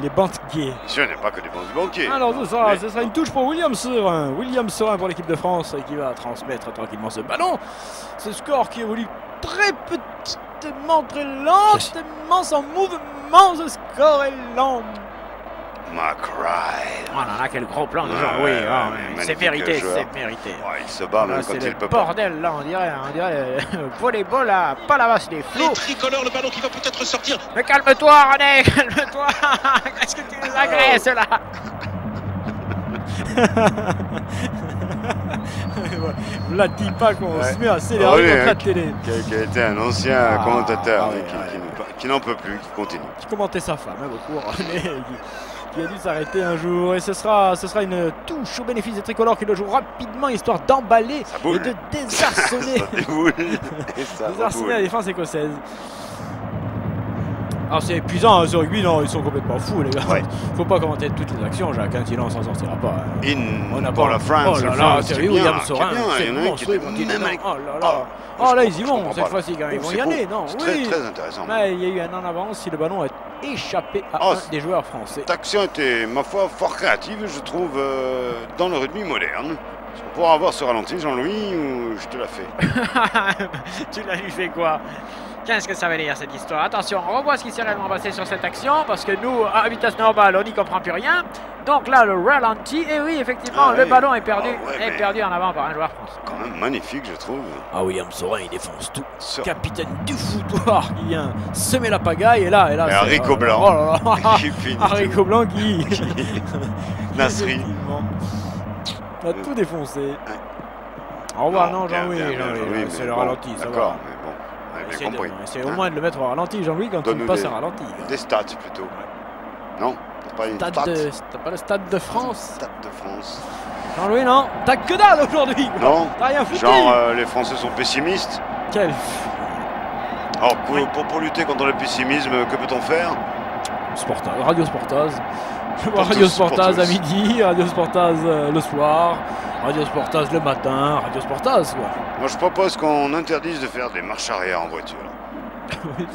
Les banquiers. Ce n'est pas que des bandits banquiers. Alors ce sera une touche pour William Sorin. William Sorin pour l'équipe de France qui va transmettre tranquillement ce ballon. Ce score qui évolue très petitement, très lentement, sans mouvement. Ce score est lent. McRae. Oh là là, quel gros plan de genre. Oui, c'est mérité. Il se bat même quand il peut pas. Bordel là, on dirait volleyball là, pas la masse des flots. Les tricolores, le ballon qui va peut-être sortir. Mais calme-toi René, calme-toi. Qu'est-ce que tu nous agresses là? Là, dis pas qu'on se met à accélérer contre la télé. Qui a été un ancien commentateur qui n'en peut plus, qui continue. Qui commentait sa femme, beaucoup, qui a dû s'arrêter un jour. Et ce sera une touche au bénéfice des tricolores qui le jouent rapidement, histoire d'emballer et de désarçonner. Désarçonner la défense écossaise. Alors c'est épuisant, ce rugby, non, ils sont complètement fous les gars. Ouais. Faut pas commenter toutes les actions, Jacques, sinon on s'en sortira pas. On a pas la France. Oh là là, c'est William Sorin, c'est monstrueux. Oh là là. Oh là, ils y vont cette fois-ci, ils vont y aller, non? Oui. Très intéressant. Mais il y a eu un en avance si le ballon a échappé à un des joueurs français. Cette action était, ma foi, fort créative, je trouve, dans le rugby moderne. Est-ce qu'on pourra avoir ce ralenti, Jean-Louis, ou je te la fais? Tu l'as lui fait quoi? Qu'est-ce que ça veut dire cette histoire? Attention, on revoit ce qui s'est réellement passé sur cette action, parce que nous, à vitesse normale, on n'y comprend plus rien. Donc là, le ralenti, et oui, effectivement, le ballon est perdu, perdu en avant par un joueur français. Quand même magnifique, je trouve. Ah, William Sorin, il défonce tout. Capitaine du foutoir qui vient semer la pagaille, et là, Haricot Blanc. Oh là là. Haricot Blanc qui... Nasri. Il a tout défoncé. Au revoir, non, Jean-Louis, c'est le ralenti, ça va. C'est au moins de le mettre au ralenti, Jean-Louis, quand tu passes à ralenti. Des stats plutôt. Non, t'as pas une stat. T'as pas le Stade de France. Stade de France. Jean-Louis, non. T'as que dalle aujourd'hui. Non. T'as rien foutu. Genre, les Français sont pessimistes. Quel. Alors, pour lutter contre le pessimisme, que peut-on faire? Radio Sportaz. Radio Sportaz à midi, Radio Sportaz le soir. Radio Sportaz le matin, Radio Sportaz quoi. Moi je propose qu'on interdise de faire des marches arrière en voiture. Oui,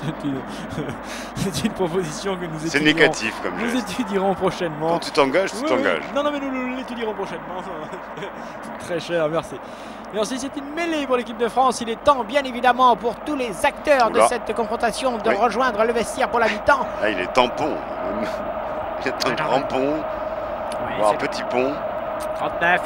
c'est une proposition que nous étudierons. C'est négatif comme geste. Nous étudierons prochainement. Quand tu t'engages, tu t'engages. Non, mais nous l'étudierons prochainement. Très cher, merci. Merci, c'est une mêlée pour l'équipe de France. Il est temps, bien évidemment, pour tous les acteurs de cette confrontation de rejoindre le vestiaire pour la mi-temps. Là, il est tampon. Il est un grand pont, voire un petit pont. 39.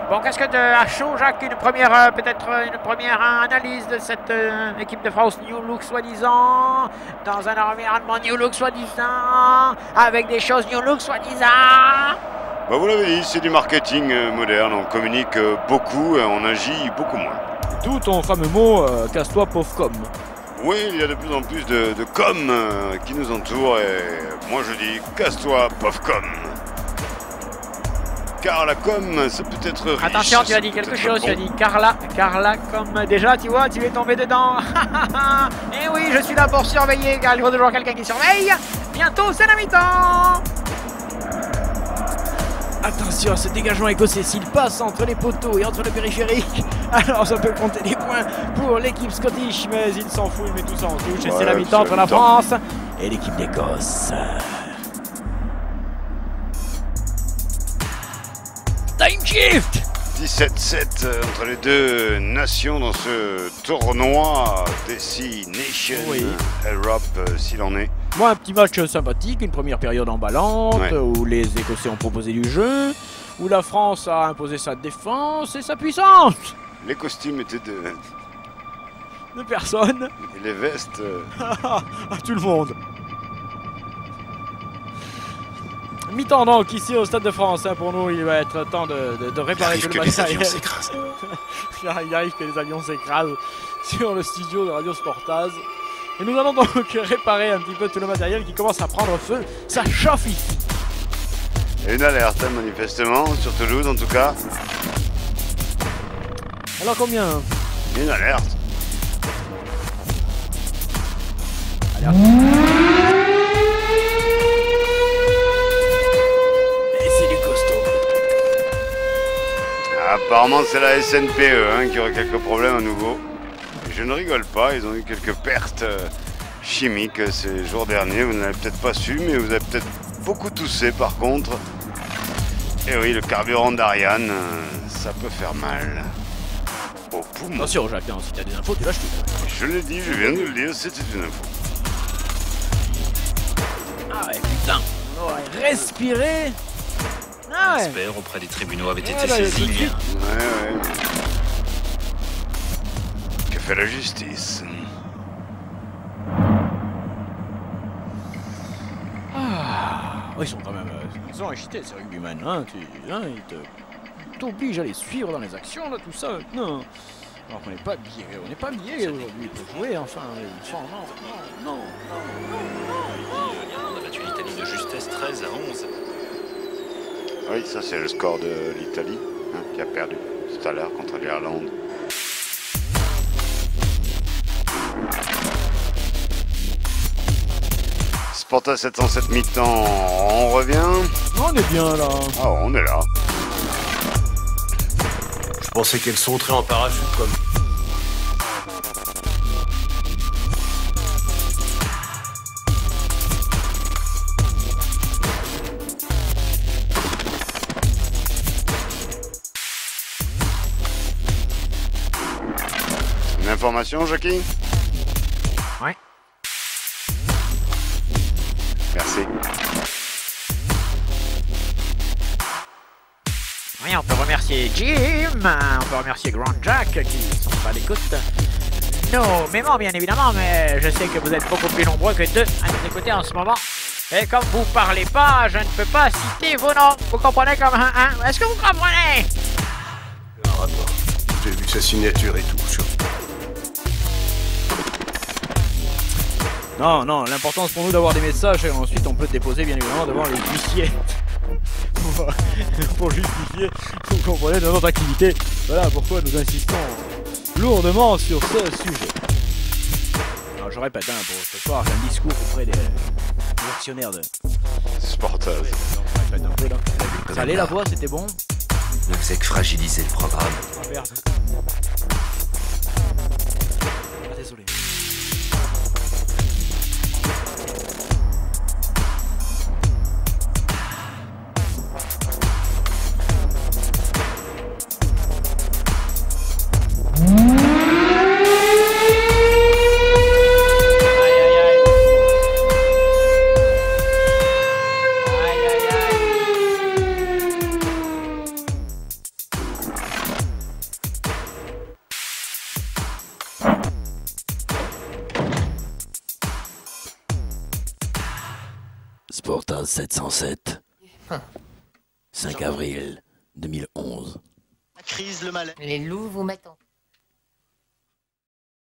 Bon, qu'est-ce que à chaud, Jacques, peut-être une première analyse de cette équipe de France New Look soi-disant, dans un environnement New Look soi-disant, avec des choses New Look soi-disant. Bah vous l'avez dit, c'est du marketing moderne, on communique beaucoup et on agit beaucoup moins. D'où ton fameux mot casse-toi pauvre com. Oui, il y a de plus en plus de com qui nous entourent et moi je dis casse-toi pauvre com. Car la com, c'est peut-être riche. Attention, tu as dit quelque chose, tu as dit Carla, comme déjà, tu vois, tu es tombé dedans. Et oui, je suis là pour surveiller, car il faut toujours quelqu'un qui surveille. Bientôt, c'est la mi-temps. Attention à ce dégagement écossais, s'il passe entre les poteaux et entre le périphérique, alors ça peut compter des points pour l'équipe scottish, mais il s'en fout, il met tout ça en touche, et c'est la mi-temps entre la France et l'équipe d'Écosse. Time shift 17-7 entre les deux nations dans ce tournoi Destination Europe s'il en est. Moi, un petit match sympathique, une première période emballante, où les Écossais ont proposé du jeu, où la France a imposé sa défense et sa puissance. Les costumes étaient de personne. Et les vestes à tout le monde. Mi-temps donc ici au Stade de France, pour nous il va être temps de réparer tout le matériel. Il arrive que les avions s'écrasent sur le studio de Radio Sportaz. Et nous allons donc réparer un petit peu tout le matériel qui commence à prendre feu. Ça chauffe ici. Il y a une alerte manifestement, sur Toulouse en tout cas. Alors combien? Il y a une alerte. Alerte. Apparemment c'est la SNPE qui aurait quelques problèmes à nouveau. Et je ne rigole pas, ils ont eu quelques pertes chimiques ces jours derniers. Vous n'avez peut-être pas su, mais vous avez peut-être beaucoup toussé par contre. Et oui, le carburant d'Ariane, ça peut faire mal au poumon. Attention Jacques, si tu as des infos, tu lâches tout. Je l'ai dit, je viens de le dire, c'était une info. Ah ouais, putain, on aurait respiré. Ah ouais. L'expert auprès des tribunaux avait été saisi. Ouais. Que fait la justice? Ils sont quand même... Ils sont agités ces rugbymen, ils t'obligent à les suivre dans les actions, là, tout ça. Non. Alors qu'on n'est pas habillé, aujourd'hui pour jouer, enfin, non. On a battu l'Italie de justesse 13-11. Oui, ça c'est le score de l'Italie, hein, qui a perdu tout à l'heure contre l'Irlande. Sporta 707 mi-temps, on revient. On est bien là. Ah, on est là. Je pensais qu'elles sauteraient en parachute comme... Une information, Jackie? Ouais. Merci. Oui, on peut remercier Jim, on peut remercier Grand Jack qui sont pas à l'écoute. Nos mémos bien évidemment, mais je sais que vous êtes beaucoup plus nombreux que deux à nous écouter en ce moment. Et comme vous parlez pas, je ne peux pas citer vos noms. Vous comprenez comme un? Est-ce que vous comprenez? J'ai vu sa signature et tout. Non, l'important c'est pour nous d'avoir des messages et ensuite on peut déposer bien évidemment devant les huissiers pour justifier, vous comprenez, de notre activité. Voilà pourquoi nous insistons lourdement sur ce sujet. Alors je répète, pour ce soir, j'ai un discours auprès des actionnaires de Sportaz. Ça allait la voix, c'était bon? Ne faisait que fragiliser le programme. Ah merde. Ah, désolé. Sportaz 707. 5 avril 2011. La crise, le malaise. Les loups vous mettent en...